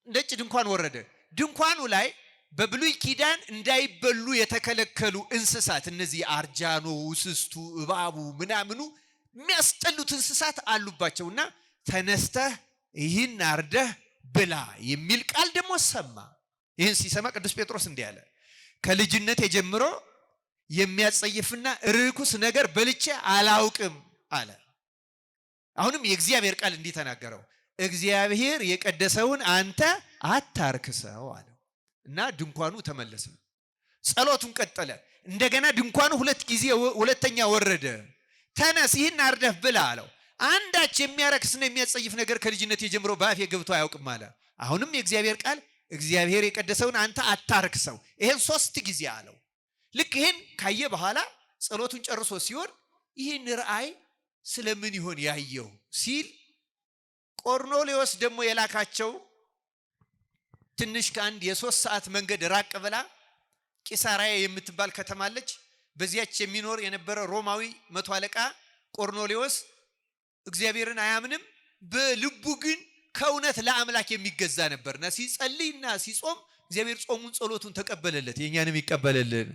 ነጭ ድንኳን ወረደ። ድንኳኑ ላይ በብሉይ ኪዳን እንዳይበሉ የተከለከሉ እንስሳት፣ እነዚህ አርጃኖ፣ ውስስቱ፣ እባቡ ምናምኑ የሚያስጠሉት እንስሳት አሉባቸውና ተነስተህ ይህን አርደህ ብላ የሚል ቃል ደግሞ ሰማ። ይህን ሲሰማ ቅዱስ ጴጥሮስ እንዲህ አለ፣ ከልጅነት ጀምሮ የሚያጸይፍና ርኩስ ነገር በልቼ አላውቅም አለ። አሁንም የእግዚአብሔር ቃል እንዲህ ተናገረው፣ እግዚአብሔር የቀደሰውን አንተ አታርክሰው አለው እና ድንኳኑ ተመለሰ። ጸሎቱን ቀጠለ። እንደገና ድንኳኑ ሁለተኛ ወረደ። ተነስ ይህን አርደህ ብላ አለው። አንዳች የሚያረክስና የሚያጸይፍ ነገር ከልጅነት ጀምሮ በአፌ ገብቶ አያውቅም አለ። አሁንም የእግዚአብሔር ቃል እግዚአብሔር የቀደሰውን አንተ አታርክሰው፣ ይሄን 3 ጊዜ አለው። ልክ ይሄን ካየ በኋላ ጸሎቱን ጨርሶ ሲሆን ይህን ራእይ ስለምን ይሆን ያየው ሲል ቆርኔሌዎስ ደግሞ የላካቸው ትንሽ ከአንድ የ3 ሰዓት መንገድ ራቅ ብላ ቂሳርያ የምትባል ከተማ አለች። በዚያች የሚኖር የነበረ ሮማዊ 100 አለቃ ቆርኔሌዎስ እግዚአብሔርን አያምንም፣ በልቡ ግን ከእውነት ለአምላክ የሚገዛ ነበርና ሲጸልይና ሲጾም እግዚአብሔር ጾሙን ጸሎቱን ተቀበለለት። የኛንም ይቀበልልን።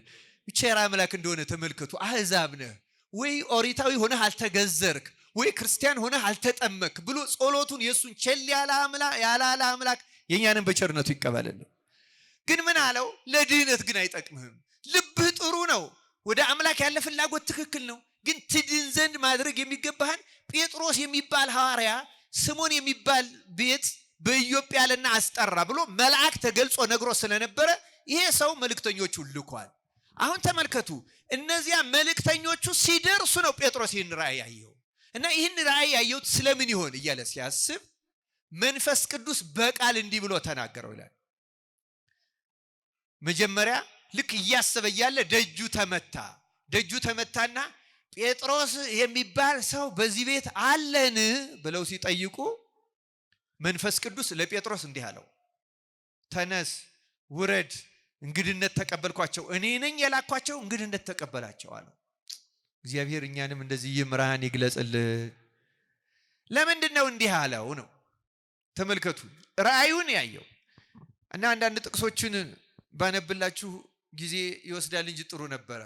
ቸር አምላክ እንደሆነ ተመልከቱ። አህዛብ ነህ ወይ ኦሪታዊ ሆነህ አልተገዘርክ ወይ ክርስቲያን ሆነህ አልተጠመክ ብሎ ጸሎቱን የሱን ቸል ያላለ አምላክ የኛንም በቸርነቱ ይቀበልልን። ግን ምን አለው? ለድህነት ግን አይጠቅምህም። ልብህ ጥሩ ነው፣ ወደ አምላክ ያለ ፍላጎት ትክክል ነው። ግን ትድን ዘንድ ማድረግ የሚገባህን ጴጥሮስ የሚባል ሐዋርያ ስምዖን የሚባል ቤት በኢዮጴ ያለና አስጠራ ብሎ መልአክ ተገልጾ ነግሮ ስለነበረ ይሄ ሰው መልእክተኞቹን ልኳል። አሁን ተመልከቱ፣ እነዚያ መልእክተኞቹ ሲደርሱ ነው ጴጥሮስ ይህን ራእይ ያየው። እና ይህን ራእይ ያየው ስለምን ይሆን እያለ ሲያስብ መንፈስ ቅዱስ በቃል እንዲህ ብሎ ተናገረው ይላል። መጀመሪያ ልክ እያሰበ እያለ ደጁ ተመታና ጴጥሮስ የሚባል ሰው በዚህ ቤት አለን ብለው ሲጠይቁ መንፈስ ቅዱስ ለጴጥሮስ እንዲህ አለው፣ ተነስ ውረድ፣ እንግድነት ተቀበልኳቸው፣ እኔ ነኝ የላኳቸው፣ እንግድነት ተቀበላቸው አለው። እግዚአብሔር እኛንም እንደዚህ ይምራን ይግለጽልን። ለምንድነው እንዲህ አለው ነው? ተመልከቱ፣ ራእዩን ያየው እና አንዳንድ ጥቅሶችን ባነብላችሁ ጊዜ ይወስዳል እንጂ ጥሩ ነበረ።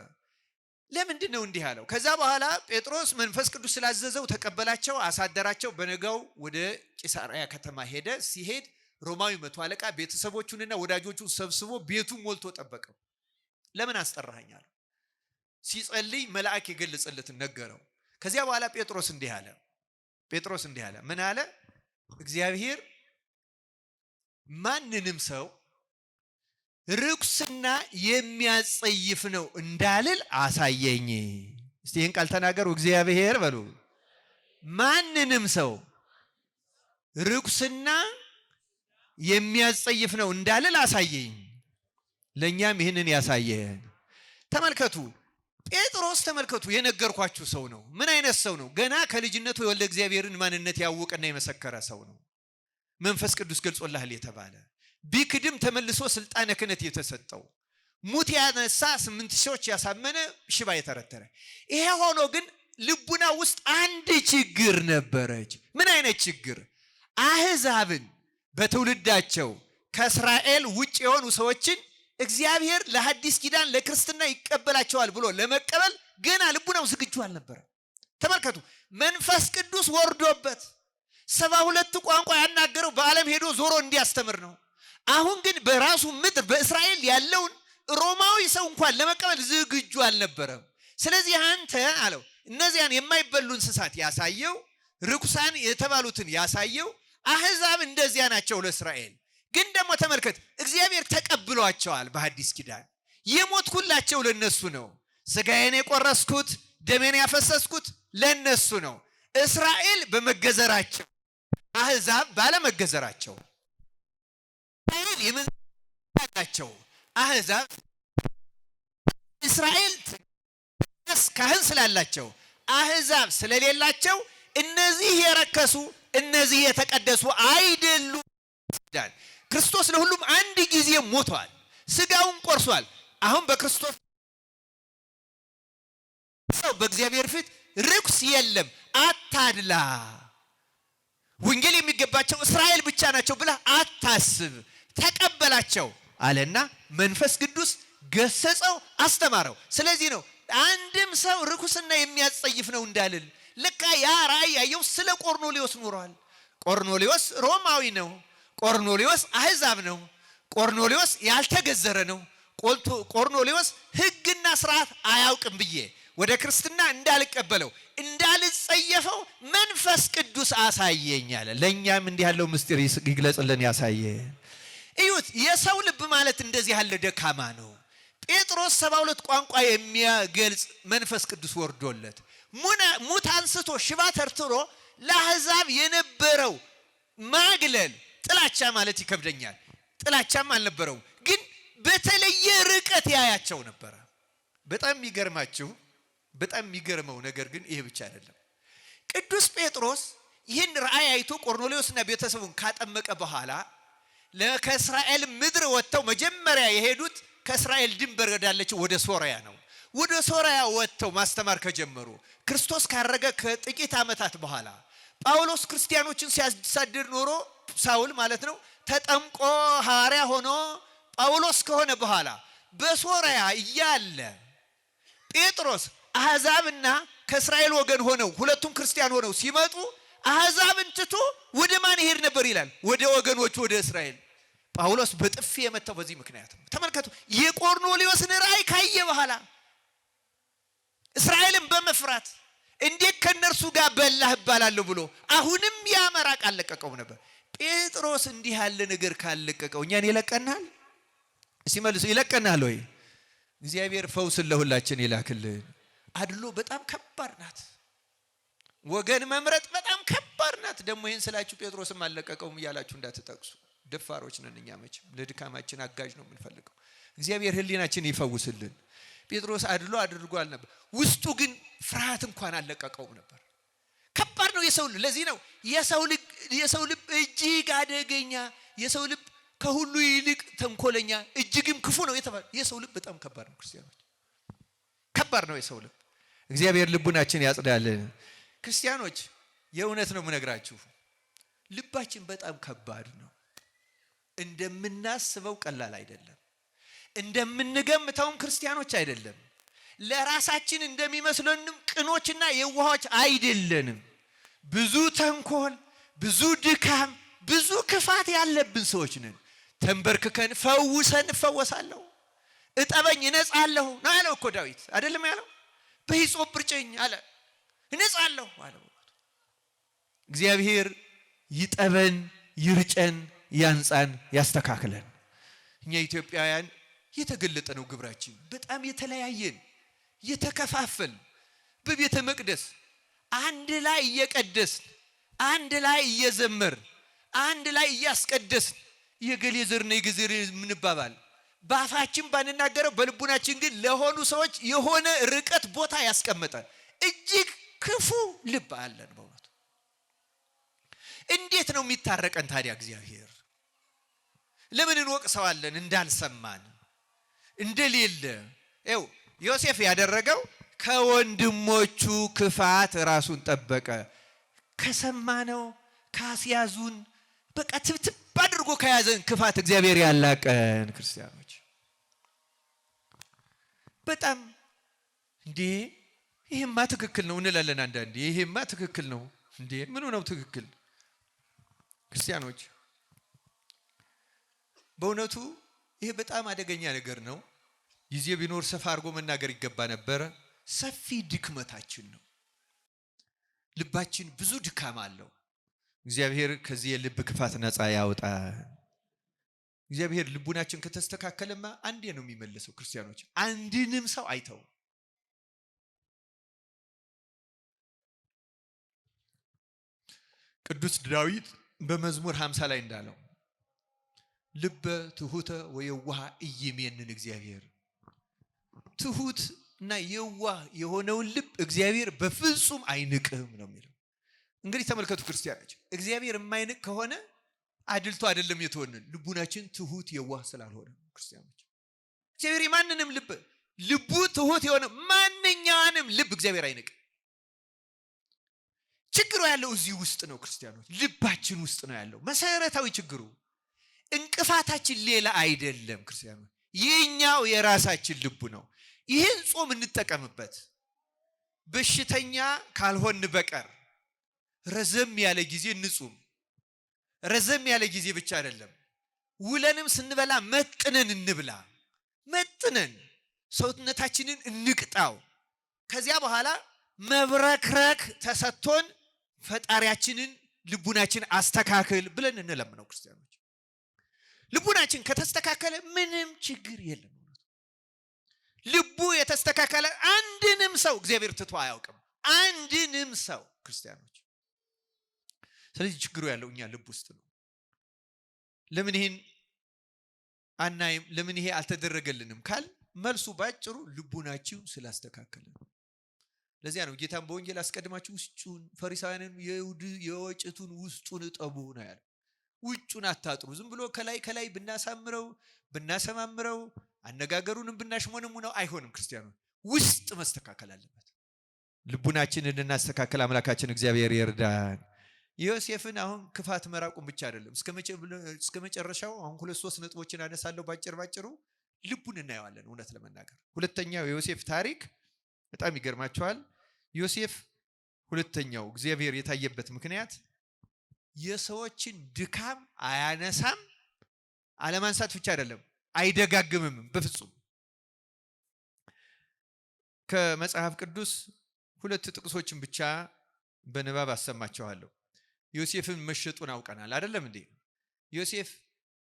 ለምንድነው እንዲህ አለው? ከዛ በኋላ ጴጥሮስ መንፈስ ቅዱስ ስላዘዘው ተቀበላቸው፣ አሳደራቸው። በነጋው ወደ ቂሳርያ ከተማ ሄደ። ሲሄድ ሮማዊ 100 አለቃ ቤተሰቦቹንና ወዳጆቹን ሰብስቦ ቤቱን ሞልቶ ጠበቀው። ለምን አስጠራኸኝ አለው። ሲጸልይ መልአክ የገለጸለትን ነገረው። ከዚያ በኋላ ጴጥሮስ እንዲህ አለ። ምን አለ? እግዚአብሔር ማንንም ሰው ርኩስና የሚያጸይፍ ነው እንዳልል አሳየኝ። እስቲ ይህን ቃል ተናገሩ። እግዚአብሔር በሉ። ማንንም ሰው ርኩስና የሚያጸይፍ ነው እንዳልል አሳየኝ። ለኛም ይህንን ያሳየን። ተመልከቱ ጴጥሮስ፣ ተመልከቱ የነገርኳችሁ ሰው ነው። ምን አይነት ሰው ነው? ገና ከልጅነቱ የወልደ እግዚአብሔርን ማንነት ያወቀና የመሰከረ ሰው ነው። መንፈስ ቅዱስ ገልጾልሃል የተባለ ቢክድም ተመልሶ ስልጣነ ክህነት የተሰጠው ሙት ያነሳ 8 ሰዎች ያሳመነ ሽባ የተረተረ። ይሄ ሆኖ ግን ልቡና ውስጥ አንድ ችግር ነበረች። ምን አይነት ችግር? አህዛብን በትውልዳቸው ከእስራኤል ውጭ የሆኑ ሰዎችን እግዚአብሔር ለሐዲስ ኪዳን ለክርስትና ይቀበላቸዋል ብሎ ለመቀበል ገና ልቡናው ዝግጁ አልነበረም። ተመልከቱ መንፈስ ቅዱስ ወርዶበት 72 ቋንቋ ያናገረው በዓለም ሄዶ ዞሮ እንዲያስተምር ነው። አሁን ግን በራሱ ምድር በእስራኤል ያለውን ሮማዊ ሰው እንኳን ለመቀበል ዝግጁ አልነበረም። ስለዚህ አንተ አለው እነዚያን የማይበሉ እንስሳት ያሳየው፣ ርኩሳን የተባሉትን ያሳየው። አህዛብ እንደዚያ ናቸው ለእስራኤል። ግን ደግሞ ተመልከት እግዚአብሔር ተቀብሏቸዋል። በሐዲስ ኪዳን የሞትኩላቸው ለነሱ ነው። ስጋዬን የቆረስኩት ደሜን ያፈሰስኩት ለነሱ ነው። እስራኤል በመገዘራቸው አህዛብ ባለመገዘራቸው የመንዛቸው አህዛብ እስራኤል ካህን ስላላቸው አህዛብ ስለሌላቸው እነዚህ የረከሱ እነዚህ የተቀደሱ አይደሉም። ክርስቶስ ለሁሉም አንድ ጊዜ ሞቷል፣ ስጋውን ቆርሷል። አሁን በክርስቶስ ሰው በእግዚአብሔር ፊት ርኩስ የለም። አታድላ። ወንጌል የሚገባቸው እስራኤል ብቻ ናቸው ብለህ አታስብ። ተቀበላቸው አለና መንፈስ ቅዱስ ገሰጸው፣ አስተማረው። ስለዚህ ነው አንድም ሰው ርኩስና የሚያጸይፍ ነው እንዳልል። ለካ ያ ራእይ ያየው ስለ ቆርኔሌዎስ ኖሯል። ቆርኔሌዎስ ሮማዊ ነው። ቆርኔሌዎስ አህዛብ ነው። ቆርኔሌዎስ ያልተገዘረ ነው። ቆርኔሌዎስ ሕግና ስርዓት አያውቅም ብዬ ወደ ክርስትና እንዳልቀበለው እንዳልጸየፈው መንፈስ ቅዱስ አሳየኝ አለ። ለእኛም እንዲህ ያለው ምስጢር ይግለጽልን ያሳየን። እዩት፣ የሰው ልብ ማለት እንደዚህ ያለ ደካማ ነው። ጴጥሮስ 72 ቋንቋ የሚያገልጽ መንፈስ ቅዱስ ወርዶለት ሙት አንስቶ ሽባ ተርትሮ ለአሕዛብ የነበረው ማግለል ጥላቻ ማለት ይከብደኛል። ጥላቻም አልነበረው፣ ግን በተለየ ርቀት ያያቸው ነበረ። በጣም የሚገርመው ነገር ግን ይሄ ብቻ አይደለም። ቅዱስ ጴጥሮስ ይህን ራእይ አይቶ ቆርኔሌዎስና ቤተሰቡን ካጠመቀ በኋላ ከእስራኤል ምድር ወጥተው መጀመሪያ የሄዱት ከእስራኤል ድንበር ወዳለችው ወደ ሶርያ ነው። ወደ ሶርያ ወጥተው ማስተማር ከጀመሩ ክርስቶስ ካረገ ከጥቂት ዓመታት በኋላ ጳውሎስ ክርስቲያኖችን ሲያሳድድ ኖሮ ሳውል ማለት ነው ተጠምቆ ሐዋርያ ሆኖ ጳውሎስ ከሆነ በኋላ በሶርያ እያለ ጴጥሮስ አሕዛብና ከእስራኤል ወገን ሆነው ሁለቱም ክርስቲያን ሆነው ሲመጡ አሕዛብን ትቶ ወደ ማን ይሄድ ነበር ይላል? ወደ ወገኖቹ ወደ እስራኤል። ጳውሎስ በጥፊ የመታው በዚህ ምክንያት ነው። ተመልከቱ፣ የቆርኔሌዎስን ራእይ ካየ በኋላ እስራኤልን በመፍራት እንዴት ከነርሱ ጋር በላህ እባላለሁ ብሎ አሁንም ያመራቅ አለቀቀው ነበር። ጴጥሮስ እንዲህ ያለ ነገር ካለቀቀው እኛን ይለቀናል? ሲመልሱ ይለቀናል ወይ? እግዚአብሔር ፈውስን ለሁላችን ይላክልን። አድሎ በጣም ከባድ ናት። ወገን መምረጥ በጣም ከባድ ናት። ደግሞ ይሄን ስላችሁ ጴጥሮስም አለቀቀውም እያላችሁ እንዳትጠቅሱ። ደፋሮች ነን እኛ መቼም ለድካማችን አጋዥ ነው የምንፈልገው። እግዚአብሔር ሕሊናችን ይፈውስልን። ጴጥሮስ አድሎ አድርጓል ነበር፣ ውስጡ ግን ፍርሃት እንኳን አለቀቀውም ነበር። ከባድ ነው የሰው ልብ። ለዚህ ነው የሰው ልብ እጅግ አደገኛ፣ የሰው ልብ ከሁሉ ይልቅ ተንኮለኛ እጅግም ክፉ ነው የተባለ። የሰው ልብ በጣም ከባድ ነው። ክርስቲያኖች ከባድ ነው የሰው ልብ። እግዚአብሔር ልቡናችን ያጽዳልን። ክርስቲያኖች የእውነት ነው የምነግራችሁ፣ ልባችን በጣም ከባድ ነው። እንደምናስበው ቀላል አይደለም። እንደምንገምተውም ክርስቲያኖች አይደለም። ለራሳችን እንደሚመስለንም ቅኖችና የዋሆች አይደለንም። ብዙ ተንኮል፣ ብዙ ድካም፣ ብዙ ክፋት ያለብን ሰዎች ነን። ተንበርክከን ፈውሰን እፈወሳለሁ፣ እጠበኝ እነጻለሁ ነው ያለው እኮ ዳዊት አይደለም ያለው? በሂሶጵ እርጨኝ አለ እነጻለሁ አለ። እግዚአብሔር ይጠበን፣ ይርጨን፣ ያንጻን፣ ያስተካክለን። እኛ ኢትዮጵያውያን የተገለጠ ነው ግብራችን። በጣም የተለያየን፣ የተከፋፈል፣ በቤተ መቅደስ አንድ ላይ እየቀደስን፣ አንድ ላይ እየዘመርን፣ አንድ ላይ እያስቀደስን የገሌ ዘር ነው የገሌ ምንባባል በአፋችን ባንናገረው በልቡናችን ግን ለሆኑ ሰዎች የሆነ ርቀት ቦታ ያስቀምጣል። እጅግ ክፉ ልብ አለን በእውነቱ። እንዴት ነው የሚታረቀን ታዲያ እግዚአብሔር? ለምን እንወቅሰዋለን እንዳልሰማን እንደሌለ? ይኸው ዮሴፍ ያደረገው ከወንድሞቹ ክፋት ራሱን ጠበቀ። ከሰማነው ካስያዙን በቃ ትብትብ አድርጎ ከያዘን ክፋት እግዚአብሔር ያላቀን። ክርስቲያኖች በጣም እንዴ ይሄማ ትክክል ነው እንላለን አንዳንዴ። ይሄማ ትክክል ነው እንዴ? ምኑ ነው ትክክል? ክርስቲያኖች በእውነቱ ይሄ በጣም አደገኛ ነገር ነው። ጊዜ ቢኖር ሰፋ አድርጎ መናገር ይገባ ነበረ። ሰፊ ድክመታችን ነው። ልባችን ብዙ ድካም አለው። እግዚአብሔር ከዚህ የልብ ክፋት ነፃ ያውጣ። እግዚአብሔር ልቡናችን ከተስተካከለማ አንዴ ነው የሚመለሰው። ክርስቲያኖች አንድንም ሰው አይተው። ቅዱስ ዳዊት በመዝሙር 50 ላይ እንዳለው ልበ ትሁተ ወየዋህ ኢይሜንን እግዚአብሔር። ትሁት እና የዋህ የሆነውን ልብ እግዚአብሔር በፍጹም አይንቅም ነው የሚለው። እንግዲህ ተመልከቱ ክርስቲያኖች፣ እግዚአብሔር የማይንቅ ከሆነ አድልቶ አይደለም የተወነን፣ ልቡናችን ትሁት የዋህ ስላልሆነ። ክርስቲያኖች እግዚአብሔር የማንንም ልቡ ትሁት የሆነ ማንኛውንም ልብ እግዚአብሔር አይንቅ። ችግሩ ያለው እዚህ ውስጥ ነው ክርስቲያኖች፣ ልባችን ውስጥ ነው ያለው መሰረታዊ ችግሩ። እንቅፋታችን ሌላ አይደለም ክርስቲያኖች፣ የኛው የራሳችን ልቡ ነው። ይህን ጾም እንጠቀምበት። በሽተኛ ካልሆን በቀር ረዘም ያለ ጊዜ እንጹም። ረዘም ያለ ጊዜ ብቻ አይደለም፣ ውለንም ስንበላ መጥነን እንብላ። መጥነን ሰውነታችንን እንቅጣው። ከዚያ በኋላ መብረክረክ ተሰጥቶን ፈጣሪያችንን ልቡናችን አስተካክል ብለን እንለምነው። ክርስቲያኖች ልቡናችን ከተስተካከለ ምንም ችግር የለም። ልቡ የተስተካከለ አንድንም ሰው እግዚአብሔር ትቶ አያውቅም። አንድንም ሰው ክርስቲያኖች። ስለዚህ ችግሩ ያለው እኛ ልብ ውስጥ ነው። ለምን ይሄን አናይም? ለምን ይሄ አልተደረገልንም ካል መልሱ ባጭሩ ልቡናችሁ ስላስተካከለ ነው። ለዚያ ነው ጌታን በወንጌል አስቀድማችሁ ውስጡን ፈሪሳውያንን የወጭቱን ውስጡን እጠቡ ነው ያለው። ውጩን አታጥሩ። ዝም ብሎ ከላይ ብናሰማምረው አነጋገሩንም ብናሽሞንሙነው አይሆንም። ክርስቲያኑ ውስጥ መስተካከል አለበት። ልቡናችንን እናስተካከል። አምላካችን እግዚአብሔር ይርዳን። ዮሴፍን አሁን ክፋት መራቁን ብቻ አይደለም እስከ መጨረሻው አሁን 2-3 ነጥቦችን አነሳለሁ ባጭሩ ልቡን እናየዋለን። እውነት ለመናገር ሁለተኛው የዮሴፍ ታሪክ በጣም ይገርማቸዋል። ዮሴፍ ሁለተኛው እግዚአብሔር የታየበት ምክንያት የሰዎችን ድካም አያነሳም፣ አለማንሳት ብቻ አይደለም አይደጋግምም በፍጹም። ከመጽሐፍ ቅዱስ 2 ጥቅሶችን ብቻ በንባብ አሰማቸዋለሁ። ዮሴፍን መሸጡን አውቀናል አይደለም እንዴ? ዮሴፍ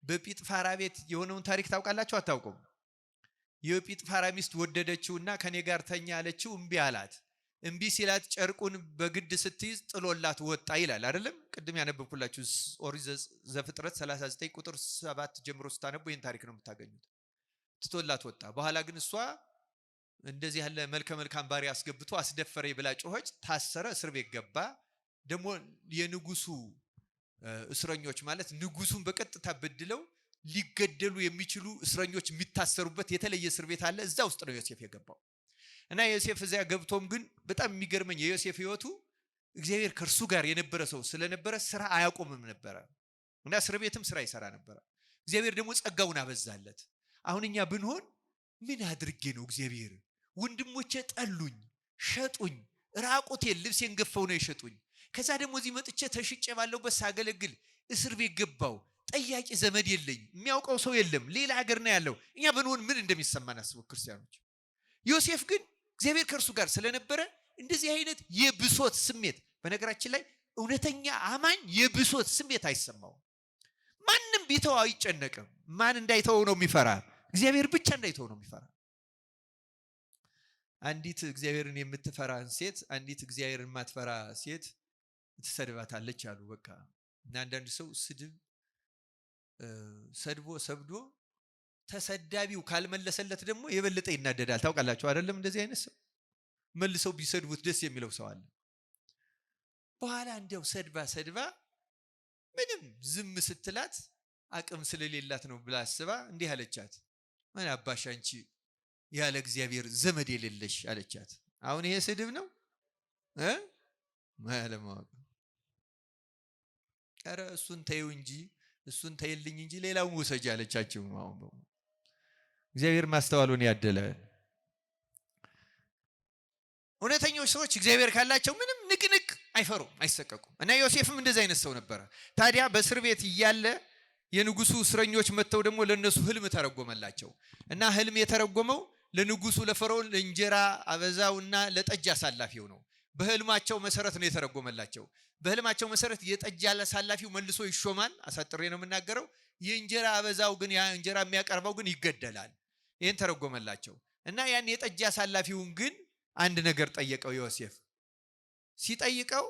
በጲጥፋራ ቤት የሆነውን ታሪክ ታውቃላችሁ አታውቁም? የጲጥፋራ ሚስት ወደደችውና ከኔ ጋር ተኛ አለችው፣ እምቢ አላት። እምቢ ሲላት ጨርቁን በግድ ስትይዝ ጥሎላት ወጣ ይላል አይደለም? ቅድም ያነበብኩላችሁ ኦሪት ዘፍጥረት 39 ቁጥር 7 ጀምሮ ስታነቡ ይህን ታሪክ ነው የምታገኙት። ትቶላት ወጣ። በኋላ ግን እሷ እንደዚህ ያለ መልካም ባሪያ አስገብቶ አስደፈረኝ ብላ ጮኸች። ታሰረ፣ እስር ቤት ገባ። ደግሞ የንጉሱ እስረኞች ማለት ንጉሱን በቀጥታ በድለው ሊገደሉ የሚችሉ እስረኞች የሚታሰሩበት የተለየ እስር ቤት አለ። እዛ ውስጥ ነው ዮሴፍ የገባው። እና ዮሴፍ እዚያ ገብቶም ግን በጣም የሚገርመኝ የዮሴፍ ህይወቱ እግዚአብሔር ከእርሱ ጋር የነበረ ሰው ስለነበረ ስራ አያቆምም ነበረ። እና እስር ቤትም ስራ ይሰራ ነበረ። እግዚአብሔር ደግሞ ጸጋውን አበዛለት። አሁን እኛ ብንሆን ምን አድርጌ ነው እግዚአብሔር ወንድሞቼ ጠሉኝ፣ ሸጡኝ፣ ራቁቴን ልብሴን ገፈው ነው የሸጡኝ። ከዛ ደግሞ እዚህ መጥቼ ተሽጬ ባለውበት ሳገለግል እስር ቤት ገባው። ጠያቂ ዘመድ የለኝ፣ የሚያውቀው ሰው የለም፣ ሌላ ሀገር ነው ያለው። እኛ ብንሆን ምን እንደሚሰማን አስቡ ክርስቲያኖች። ዮሴፍ ግን እግዚአብሔር ከእርሱ ጋር ስለነበረ እንደዚህ አይነት የብሶት ስሜት፣ በነገራችን ላይ እውነተኛ አማኝ የብሶት ስሜት አይሰማው። ማንም ቢተው አይጨነቅም። ማን እንዳይተው ነው የሚፈራ? እግዚአብሔር ብቻ እንዳይተው ነው የሚፈራ። አንዲት እግዚአብሔርን የምትፈራ ሴት አንዲት እግዚአብሔርን የማትፈራ ሴት ትሰድባታለች አሉ። በቃ እና አንዳንድ ሰው ሰድቦ ተሰዳቢው ካልመለሰለት ደግሞ የበለጠ ይናደዳል። ታውቃላችሁ አይደለም? እንደዚህ አይነት ሰው መልሰው ቢሰድቡት ደስ የሚለው ሰው አለ። በኋላ እንዲያው ሰድባ ምንም ዝም ስትላት አቅም ስለሌላት ነው ብላ አስባ እንዲህ አለቻት፣ ምን አባሽ አንቺ ያለ እግዚአብሔር ዘመድ የሌለሽ አለቻት። አሁን ይሄ ስድብ ነው ማለማወቅ። ኧረ እሱን ተይው እንጂ እሱን ተይልኝ እንጂ ሌላውን ውሰጂ አለቻቸው። አሁን እግዚአብሔር ማስተዋሉን ያደለ። እውነተኞች ሰዎች እግዚአብሔር ካላቸው ምንም ንቅንቅ አይፈሩም፣ አይሰቀቁም። እና ዮሴፍም እንደዚህ አይነት ሰው ነበረ። ታዲያ በእስር ቤት እያለ የንጉሱ እስረኞች መጥተው ደግሞ ለነሱ ህልም ተረጎመላቸው። እና ህልም የተረጎመው ለንጉሱ ለፈርዖን ለእንጀራ አበዛውና ለጠጅ አሳላፊው ነው። በህልማቸው መሰረት ነው የተረጎመላቸው። በህልማቸው መሰረት የጠጅ አሳላፊው መልሶ ይሾማል። አሳጥሬ ነው የምናገረው። የእንጀራ አበዛው ግን ያ እንጀራ የሚያቀርበው ግን ይገደላል። ይሄን ተረጎመላቸው። እና ያን የጠጅ አሳላፊውን ግን አንድ ነገር ጠየቀው ዮሴፍ። ሲጠይቀው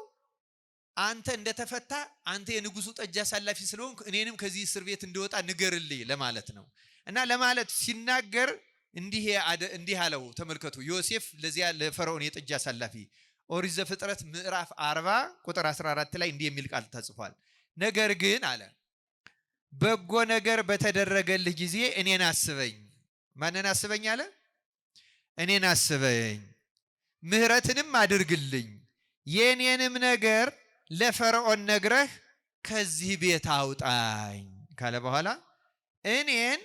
አንተ እንደተፈታ አንተ የንጉሱ ጠጅ አሳላፊ ስለሆንክ እኔንም ከዚህ እስር ቤት እንደወጣ ንገርልኝ ለማለት ነው። እና ለማለት ሲናገር እንዲህ አለው። ተመልከቱ ዮሴፍ ለዚያ ለፈርዖን የጠጅ አሳላፊ ኦሪት ዘፍጥረት ምዕራፍ 40 ቁጥር 14 ላይ እንዲህ የሚል ቃል ተጽፏል። ነገር ግን አለ በጎ ነገር በተደረገልህ ጊዜ እኔን አስበኝ። ማንን አስበኝ አለ? እኔን አስበኝ፣ ምህረትንም አድርግልኝ፣ የኔንም ነገር ለፈርዖን ነግረህ ከዚህ ቤት አውጣኝ ካለ በኋላ እኔን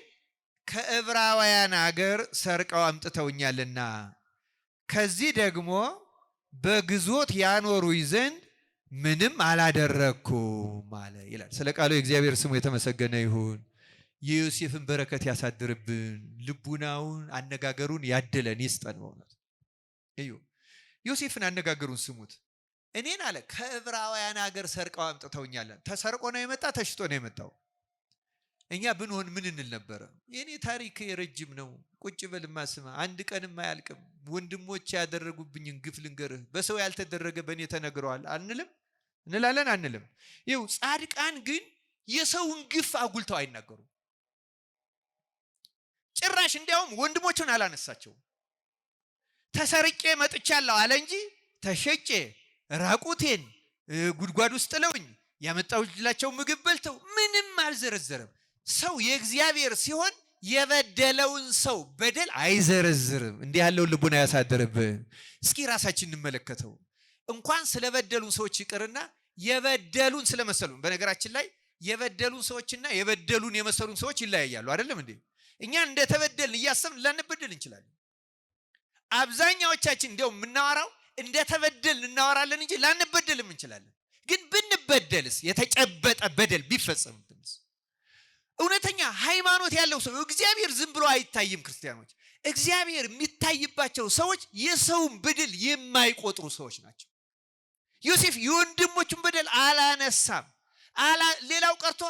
ከዕብራውያን አገር ሰርቀው አምጥተውኛልና ከዚህ ደግሞ በግዞት ያኖሩኝ ዘንድ ምንም አላደረኩም አለ ይላል። ስለ ቃሉ የእግዚአብሔር ስሙ የተመሰገነ ይሁን። የዮሴፍን በረከት ያሳድርብን፣ ልቡናውን አነጋገሩን ያድለን ይስጠን። በእውነት እዩ፣ ዮሴፍን አነጋገሩን ስሙት። እኔን አለ ከዕብራውያን ሀገር ሰርቀው አምጥተውኛል። ተሰርቆ ነው የመጣ? ተሽጦ ነው የመጣው? እኛ ብንሆን ምን እንል ነበረ? የኔ ታሪክ ረጅም ነው፣ ቁጭ በልማ ስማ፣ አንድ ቀንም አያልቅም። ወንድሞች ያደረጉብኝን ግፍ ልንገርህ፣ በሰው ያልተደረገ በእኔ ተነግረዋል አንልም? እንላለን አንልም? ይኸው ጻድቃን ግን የሰውን ግፍ አጉልተው አይናገሩም። ጭራሽ እንዲያውም ወንድሞቹን አላነሳቸው። ተሰርቄ መጥቻለሁ አለ እንጂ ተሸጬ ራቁቴን ጉድጓድ ውስጥ ጥለውኝ ያመጣሁላቸው ምግብ በልተው ምንም አልዘረዘረም። ሰው የእግዚአብሔር ሲሆን የበደለውን ሰው በደል አይዘረዝርም። እንዲህ ያለውን ልቡና ያሳደረብን። እስኪ ራሳችን እንመለከተው። እንኳን ስለበደሉን ሰዎች ይቅርና የበደሉን ስለመሰሉን። በነገራችን ላይ የበደሉን ሰዎችና የበደሉን የመሰሉን ሰዎች ይለያያሉ አይደለም እንዴ? እኛ እንደተበደልን እያሰብን ላንበደል እንችላለን። አብዛኛዎቻችን እንደው የምናወራው እንደተበደልን እናወራለን እንጂ ላንበደልም እንችላለን። ግን ብንበደልስ የተጨበጠ በደል ቢፈጸምብንስ? እውነተኛ ሃይማኖት ያለው ሰው እግዚአብሔር ዝም ብሎ አይታይም። ክርስቲያኖች እግዚአብሔር የሚታይባቸው ሰዎች የሰውን በደል የማይቆጥሩ ሰዎች ናቸው። ዮሴፍ የወንድሞቹን በደል አላነሳም። ሌላው ቀርቶ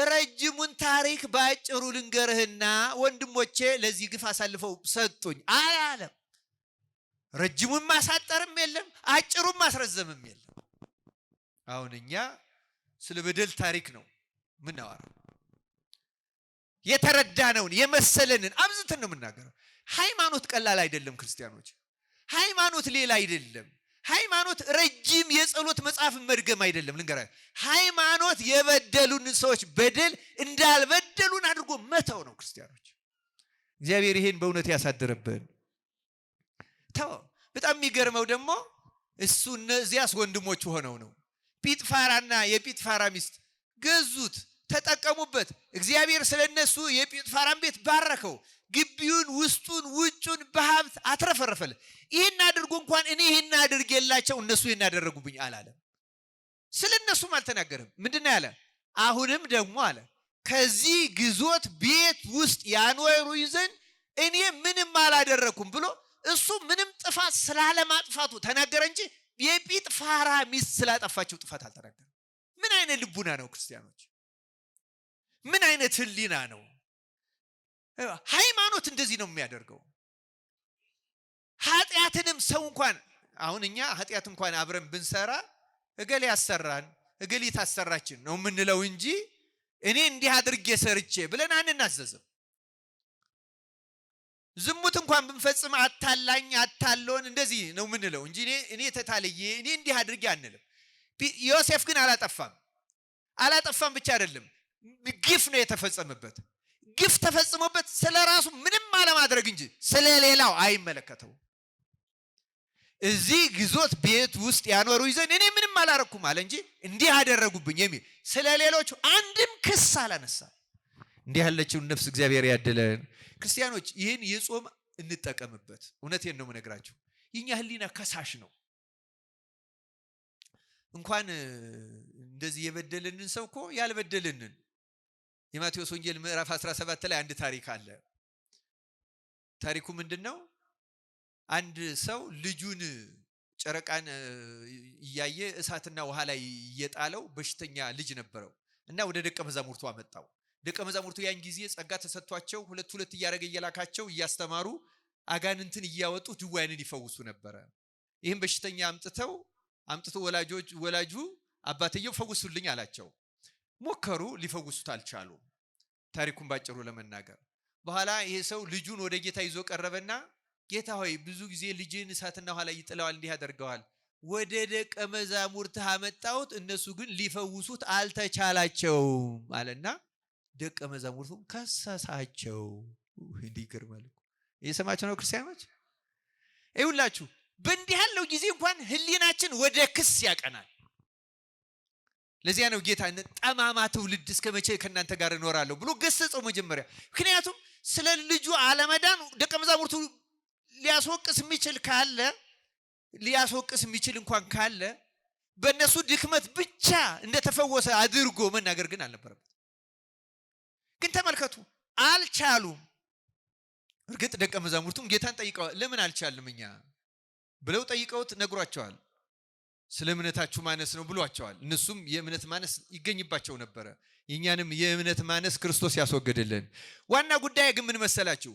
ረጅሙን ታሪክ ባጭሩ ልንገርህና ወንድሞቼ ለዚህ ግፍ አሳልፈው ሰጡኝ አላለም። ረጅሙን ማሳጠርም የለም አጭሩን ማስረዘምም የለም። አሁን እኛ ስለ በደል ታሪክ ነው ምናወራው። የተረዳነውን የመሰለንን አብዝተን ነው የምናገረው። ሃይማኖት ቀላል አይደለም ክርስቲያኖች። ሃይማኖት ሌላ አይደለም። ሃይማኖት ረጅም የጸሎት መጽሐፍ መድገም አይደለም። ልንገራችሁ፣ ሃይማኖት የበደሉን ሰዎች በደል እንዳልበደሉን አድርጎ መተው ነው። ክርስቲያኖች እግዚአብሔር ይሄን በእውነት ያሳደረብን። በጣም የሚገርመው ደግሞ እሱ እነዚያስ ወንድሞቹ ሆነው ነው። ጲጥፋራና የጲጥፋራ ሚስት ገዙት፣ ተጠቀሙበት። እግዚአብሔር ስለነሱ የጲጥፋራን ቤት ባረከው። ግቢውን፣ ውስጡን፣ ውጩን በሀብት አትረፈረፈለ። ይህን አድርጎ እንኳን እኔ ይህን አድርጌላቸው እነሱ ይህን አደረጉብኝ አላለም። ስለነሱም አልተናገረም። ምንድነው ያለ? አሁንም ደግሞ አለ ከዚህ ግዞት ቤት ውስጥ ያኖሩኝ ዘንድ እኔ ምንም አላደረኩም ብሎ እሱ ምንም ጥፋት ስላለማጥፋቱ ተናገረ እንጂ የጲጥፋራ ሚስት ስላጠፋቸው ጥፋት አልተናገረም። ምን አይነት ልቡና ነው ክርስቲያኖች? ምን አይነት ህሊና ነው? ሃይማኖት እንደዚህ ነው የሚያደርገው። ኃጢአትንም ሰው እንኳን አሁን እኛ ኃጢአት እንኳን አብረን ብንሰራ እገሌ ያሰራን እገሌ ታሰራችን ነው የምንለው እንጂ እኔ እንዲህ አድርጌ ሰርቼ ብለን አንናዘዝም። ዝሙት እንኳን ብንፈጽም አታላኝ አታሎን እንደዚህ ነው የምንለው እንጂ እኔ ተታለየ እኔ እንዲህ አድርጌ አንልም። ዮሴፍ ግን አላጠፋም ብቻ አይደለም ግፍ ነው የተፈጸመበት። ግፍ ተፈጽሞበት ስለራሱ ምንም አለማድረግ እንጂ ስለሌላው አይመለከተው። እዚህ ግዞት ቤት ውስጥ ያኖሩኝ ዘንድ እኔ ምንም አላረኩም አለ እንጂ እንዲህ አደረጉብኝ የሚል ስለሌሎቹ አንድም ክስ አላነሳ። እንዲህ ያለችውን ነፍስ እግዚአብሔር ያድለን። ክርስቲያኖች ይህን የጾም እንጠቀምበት። እውነቴን ነው የምነግራችሁ። የኛ ህሊና ከሳሽ ነው። እንኳን እንደዚህ የበደልንን ሰው እኮ ያልበደልንን የማቴዎስ ወንጌል ምዕራፍ 17 ላይ አንድ ታሪክ አለ። ታሪኩ ምንድነው? አንድ ሰው ልጁን ጨረቃን እያየ እሳትና ውሃ ላይ እየጣለው በሽተኛ ልጅ ነበረው እና ወደ ደቀ መዛሙርቱ አመጣው። ደቀ መዛሙርቱ ያን ጊዜ ጸጋ ተሰጥቷቸው ሁለት ሁለት እያደረገ እየላካቸው እያስተማሩ አጋንንትን እያወጡ ድውያንን ይፈውሱ ነበር። ይህም በሽተኛ አምጥቶ ወላጁ አባትየው ፈውሱልኝ አላቸው። ሞከሩ፣ ሊፈውሱት አልቻሉ። ታሪኩን ባጭሩ ለመናገር በኋላ ይሄ ሰው ልጁን ወደ ጌታ ይዞ ቀረበና ጌታ ሆይ ብዙ ጊዜ ልጅን እሳትና ውሃ ላይ ይጥለዋል፣ እንዲህ ያደርገዋል። ወደ ደቀ መዛሙርትህ አመጣሁት፣ እነሱ ግን ሊፈውሱት አልተቻላቸውም አለና ደቀ መዛሙርቱም ከሰሳቸው። እንዲህ ይገርማል። እየሰማችሁ ነው ክርስቲያኖች? ይኸውላችሁ በእንዲህ ያለው ጊዜ እንኳን ህሊናችን ወደ ክስ ያቀናል። ለዚያ ነው ጌታ ጠማማ ትውልድ እስከ መቼ ከእናንተ ጋር እኖራለሁ ብሎ ገሰጸው መጀመሪያ። ምክንያቱም ስለ ልጁ አለመዳን ደቀ መዛሙርቱ ሊያስወቅስ የሚችል እንኳን ካለ በእነሱ ድክመት ብቻ እንደተፈወሰ አድርጎ መናገር ግን አልነበረበት። ግን ተመልከቱ፣ አልቻሉም። እርግጥ ደቀ መዛሙርቱም ጌታን ጠይቀዋል። ለምን አልቻልም እኛ ብለው ጠይቀውት ነግሯቸዋል። ስለ እምነታችሁ ማነስ ነው ብሏቸዋል። እነሱም የእምነት ማነስ ይገኝባቸው ነበረ። የኛንም የእምነት ማነስ ክርስቶስ ያስወገደልን። ዋና ጉዳይ ግን ምን መሰላችሁ?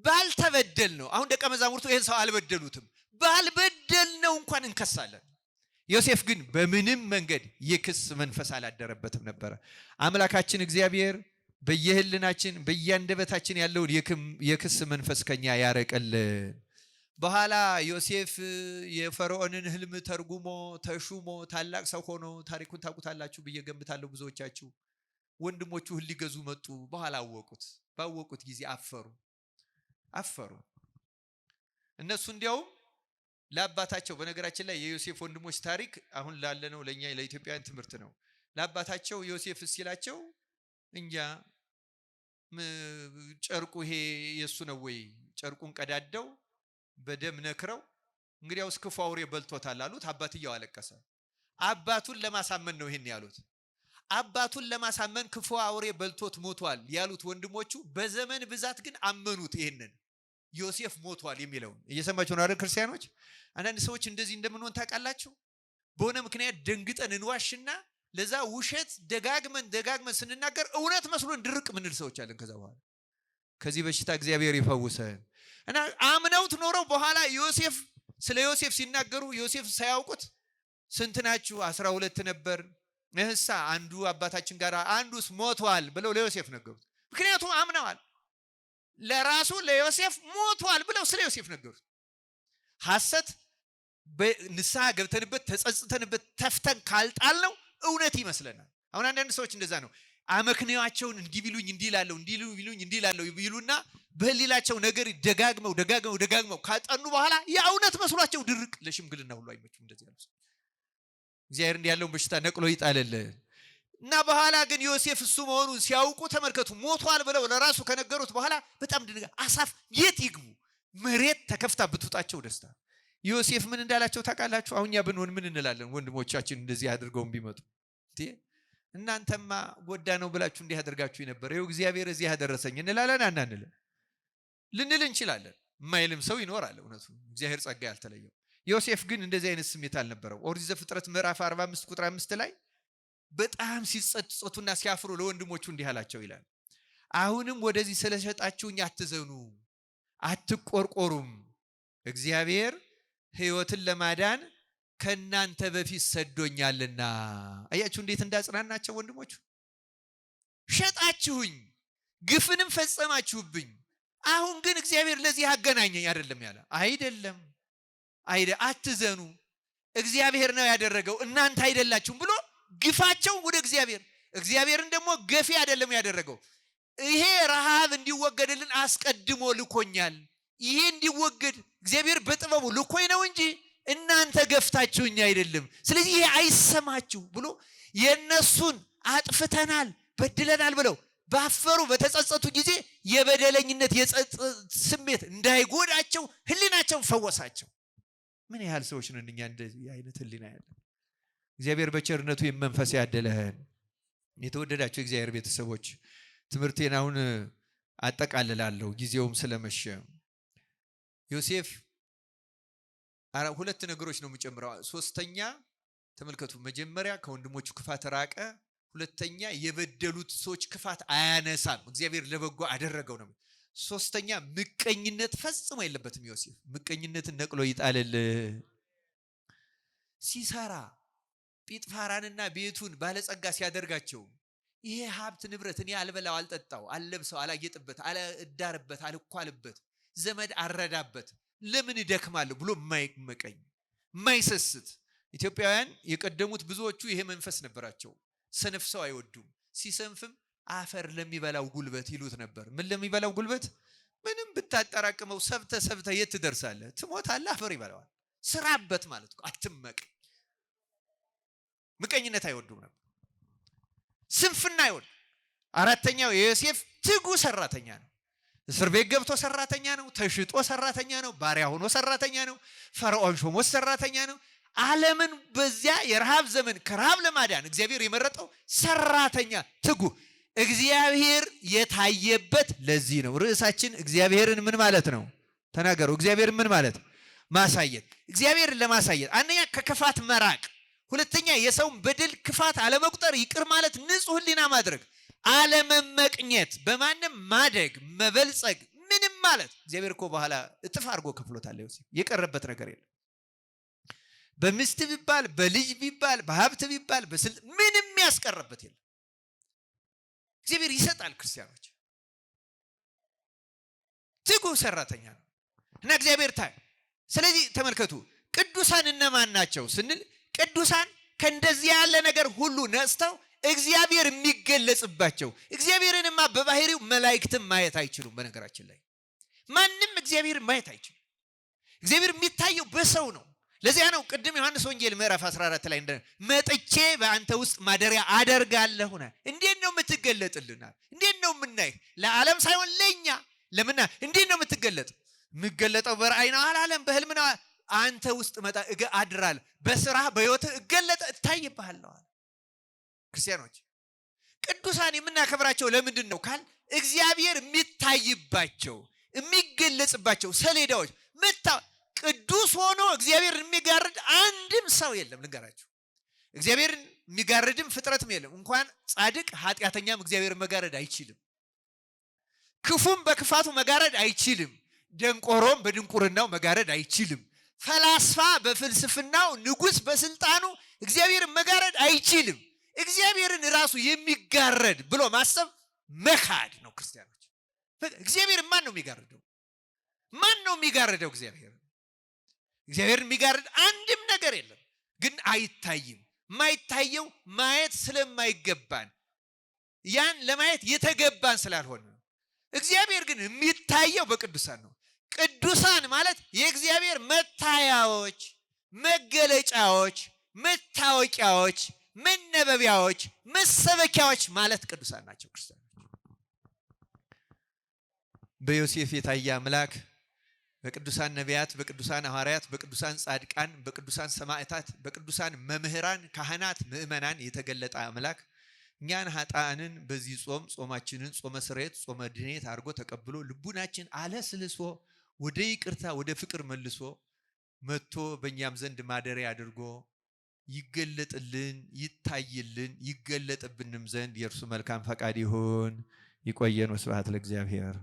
ባልተበደል ነው። አሁን ደቀ መዛሙርቱ ይሄን ሰው አልበደሉትም። ባልበደል ነው እንኳን እንከሳለን። ዮሴፍ ግን በምንም መንገድ የክስ መንፈስ አላደረበትም ነበረ። አምላካችን እግዚአብሔር በየህልናችን በየአንደበታችን ያለውን የክስ መንፈስ ከኛ ያረቀልን። በኋላ ዮሴፍ የፈርዖንን ህልም ተርጉሞ ተሹሞ ታላቅ ሰው ሆኖ ታሪኩን ታውቁታላችሁ ብዬ ገምታለሁ ብዙዎቻችሁ። ወንድሞቹ እህል ሊገዙ መጡ። በኋላ ባወቁት ጊዜ አፈሩ። እነሱ እንዲያውም ለአባታቸው፣ በነገራችን ላይ የዮሴፍ ወንድሞች ታሪክ አሁን ላለነው ለኛ ለኢትዮጵያውያን ትምህርት ነው። ለአባታቸው ዮሴፍ ሲላቸው እንጃ ጨርቁ ይሄ የሱ ነው ወይ? ጨርቁን ቀዳደው በደም ነክረው እንግዲያውስ ክፉ አውሬ በልቶታል አሉት። አባትየው አለቀሰ። አባቱን ለማሳመን ነው ይሄን ያሉት። አባቱን ለማሳመን ክፉ አውሬ በልቶት ሞቷል ያሉት ወንድሞቹ በዘመን ብዛት ግን አመኑት። ይሄንን ዮሴፍ ሞቷል የሚለውን እየሰማችሁ ነው አይደል ክርስቲያኖች? አንዳንድ ሰዎች እንደዚህ እንደምንሆን ታውቃላችሁ። በሆነ ምክንያት ደንግጠን እንዋሽና ለዛ ውሸት ደጋግመን ስንናገር እውነት መስሎን ድርቅ ምንል ሰዎች አለን። ከዛ በኋላ ከዚህ በሽታ እግዚአብሔር ይፈውሰን እና አምነውት ኖረው በኋላ ስለ ዮሴፍ ሲናገሩ ዮሴፍ ሳያውቁት ስንት ናችሁ? 12 ነበር። እህሳ አንዱ አባታችን ጋር አንዱስ ሞቷል ብለው ለዮሴፍ ነገሩት። ምክንያቱም አምነዋል። ለራሱ ለዮሴፍ ሞቷል ብለው ስለ ዮሴፍ ነገሩት። ሐሰት በንስሐ ገብተንበት ተጸጽተንበት ተፍተን ካልጣልነው እውነት ይመስለናል። አሁን አንዳንድ ሰዎች እንደዛ ነው። አመክንያቸውን እንዲቢሉኝ እንዲላለው እንዲሉኝ እንዲላለው ይሉና በህሊላቸው ነገር ደጋግመው ካጠኑ በኋላ የእውነት መስሏቸው ድርቅ ለሽምግልና ሁሉ አይመቹም። እንደዚህ ያሉ ሰው እግዚአብሔር እንዲያለውን በሽታ ነቅሎ ይጣልልን እና በኋላ ግን ዮሴፍ እሱ መሆኑን ሲያውቁ ተመልከቱ፣ ሞቷል ብለው ለራሱ ከነገሩት በኋላ በጣም ድንጋ አሳፍ የት ይግቡ? መሬት ተከፍታ ብትውጣቸው ደስታ። ዮሴፍ ምን እንዳላቸው ታውቃላችሁ? አሁን ያ ብንሆን ምን እንላለን? ወንድሞቻችን እንደዚህ አድርገውም ቢመጡ እናንተማ ጎዳ ነው ብላችሁ እንዲህ አድርጋችሁ ነበር፣ ይኸው እግዚአብሔር እዚህ ያደረሰኝ እንላለን። አናንልም? ልንል እንችላለን። የማይልም ሰው ይኖራል። እውነቱ እግዚአብሔር ጸጋ ያልተለየው። ዮሴፍ ግን እንደዚህ አይነት ስሜት አልነበረው። ኦሪት ዘፍጥረት ምዕራፍ 45 ቁጥር 5 ላይ በጣም ሲጸጸቱና ሲያፍሩ ለወንድሞቹ እንዲህ አላቸው ይላል፣ አሁንም ወደዚህ ስለሸጣችሁኝ አትዘኑ፣ አትቆርቆሩም። እግዚአብሔር ሕይወትን ለማዳን ከናንተ በፊት ሰዶኛልና። አያችሁ እንዴት እንዳጽናናቸው ወንድሞቹ። ሸጣችሁኝ፣ ግፍንም ፈጸማችሁብኝ፣ አሁን ግን እግዚአብሔር ለዚህ አገናኘኝ አይደለም ያለ። አይደለም አትዘኑ፣ እግዚአብሔር ነው ያደረገው እናንተ አይደላችሁም ብሎ ግፋቸው ወደ እግዚአብሔርን ደግሞ ገፊ አይደለም ያደረገው። ይሄ ረሃብ እንዲወገድልን አስቀድሞ ልኮኛል። ይሄ እንዲወገድ እግዚአብሔር በጥበቡ ልኮኝ ነው እንጂ እናንተ ገፍታችሁኝ አይደለም። ስለዚህ ይሄ አይሰማችሁ ብሎ የነሱን አጥፍተናል በድለናል ብለው ባፈሩ በተጸጸቱ ጊዜ የበደለኝነት የጸጸት ስሜት እንዳይጎዳቸው ህሊናቸውን ፈወሳቸው። ምን ያህል ሰዎች ነን እኛ እንደዚህ አይነት ህሊና ያለን? እግዚአብሔር በቸርነቱ የመንፈስ ያደለህን። የተወደዳችሁ እግዚአብሔር ቤተሰቦች ትምህርቴን አሁን አጠቃልላለሁ ጊዜውም ስለመሸ። ዮሴፍ ሁለት ነገሮች ነው የምጨምረው። ሶስተኛ ተመልከቱ፣ መጀመሪያ ከወንድሞቹ ክፋት ራቀ። ሁለተኛ የበደሉት ሰዎች ክፋት አያነሳም፣ እግዚአብሔር ለበጎ አደረገው ነው። ሶስተኛ ምቀኝነት ፈጽሞ የለበትም ዮሴፍ። ምቀኝነትን ነቅሎ ይጣልል። ሲሰራ ጲጥፋራንና ቤቱን ባለጸጋ ሲያደርጋቸው ይሄ ሀብት ንብረት እኔ አልበላው አልጠጣው አልለብሰው አላጌጥበት አልዳርበት አልኳልበት ዘመድ አረዳበት ለምን ይደክማል ብሎ የማይመቀኝ የማይሰስት። ኢትዮጵያውያን የቀደሙት ብዙዎቹ ይሄ መንፈስ ነበራቸው። ሰነፍ ሰው አይወዱም። ሲሰንፍም አፈር ለሚበላው ጉልበት ይሉት ነበር። ምን ለሚበላው ጉልበት? ምንም ብታጠራቅመው ሰብተ የት ትደርሳለህ? ትሞታለህ፣ አፈር ይበላዋል። ስራበት ማለት ነው። አትመቅ። ምቀኝነት አይወዱም ነበር። ስንፍና አይወድ። አራተኛው የዮሴፍ ትጉ ሰራተኛ ነው። እስር ቤት ገብቶ ሰራተኛ ነው። ተሽጦ ሰራተኛ ነው። ባሪያ ሆኖ ሰራተኛ ነው። ፈርዖን ሾሞት ሰራተኛ ነው። ዓለምን በዚያ የረሃብ ዘመን ከረሃብ ለማዳን እግዚአብሔር የመረጠው ሰራተኛ ትጉ። እግዚአብሔር የታየበት ለዚህ ነው። ርዕሳችን እግዚአብሔርን ምን ማለት ነው? ተናገሩ። እግዚአብሔርን ምን ማለት? ማሳየት። እግዚአብሔርን ለማሳየት አንደኛ ከክፋት መራቅ፣ ሁለተኛ የሰውን በደል ክፋት አለመቁጠር፣ ይቅር ማለት፣ ንጹህ ሕሊና ማድረግ፣ አለመመቅኘት፣ በማንም ማደግ መበልጸግ፣ ምንም ማለት። እግዚአብሔር እኮ በኋላ እጥፍ አድርጎ ከፍሎታል። ዮሴፍ የቀረበት ነገር የለም። በሚስት ቢባል በልጅ ቢባል በሀብት ቢባል ምንም ያስቀረበት የለም። እግዚአብሔር ይሰጣል። ክርስቲያኖች ትጉ ሰራተኛ ነው እና እግዚአብሔር ስለዚህ ተመልከቱ ቅዱሳን እነማን ናቸው ስንል ቅዱሳን ከእንደዚህ ያለ ነገር ሁሉ ነጽተው እግዚአብሔር የሚገለጽባቸው እግዚአብሔርንማ በባህሪው መላእክትም ማየት አይችሉም በነገራችን ላይ ማንም እግዚአብሔርን ማየት አይችልም እግዚአብሔር የሚታየው በሰው ነው ለዚያ ነው ቅድም ዮሐንስ ወንጌል ምዕራፍ 14 ላይ መጥቼ በአንተ ውስጥ ማደሪያ አደርጋለሁና እንዴት ነው የምትገለጥልና እንዴት ነው የምናይህ ለዓለም ሳይሆን ለኛ ለምና እንዴት ነው የምትገለጥ የሚገለጠው በራእይ ነው አላለም በህልም ነው አንተ ውስጥ መጣ አድራል በስራ በህይወት እገለጠ እታይብሃለሁ ክርስቲያኖች ቅዱሳን የምናከብራቸው ለምንድን ነው ካል እግዚአብሔር የሚታይባቸው የሚገለጽባቸው ሰሌዳዎች ቅዱስ ሆኖ እግዚአብሔርን የሚጋርድ አንድም ሰው የለም ልንገራችሁ እግዚአብሔርን የሚጋርድም ፍጥረትም የለም እንኳን ጻድቅ ኃጢአተኛም እግዚአብሔርን መጋረድ አይችልም ክፉም በክፋቱ መጋረድ አይችልም ደንቆሮም በድንቁርናው መጋረድ አይችልም ፈላስፋ በፍልስፍናው ንጉስ በስልጣኑ እግዚአብሔርን መጋረድ አይችልም እግዚአብሔርን ራሱ የሚጋረድ ብሎ ማሰብ መካድ ነው ክርስቲያኖች እግዚአብሔር ማን ነው የሚጋረደው እግዚአብሔርን የሚጋርድ አንድም ነገር የለም ግን አይታይም ማይታየው ማየት ስለማይገባን ያን ለማየት የተገባን ስላልሆነ እግዚአብሔር ግን የሚታየው በቅዱሳን ነው ቅዱሳን ማለት የእግዚአብሔር መታያዎች መገለጫዎች መታወቂያዎች መነበቢያዎች መሰበኪያዎች ማለት ቅዱሳን ናቸው ክርስቲያኖች በዮሴፍ የታየ አምላክ በቅዱሳን ነቢያት በቅዱሳን ሐዋርያት በቅዱሳን ጻድቃን በቅዱሳን ሰማዕታት በቅዱሳን መምህራን ካህናት ምእመናን የተገለጠ አምላክ እኛን ኃጣንን በዚህ ጾማችንን ጾመ ስርየት ጾመ ድኅነት አድርጎ ተቀብሎ ልቡናችን አለስልሶ ወደ ይቅርታ ወደ ፍቅር መልሶ መጥቶ በእኛም ዘንድ ማደሪያ አድርጎ ይገለጥልን ይታይልን ይገለጥብንም ዘንድ የእርሱ መልካም ፈቃድ ይሁን። ይቆየን። ወስብሐት ለእግዚአብሔር።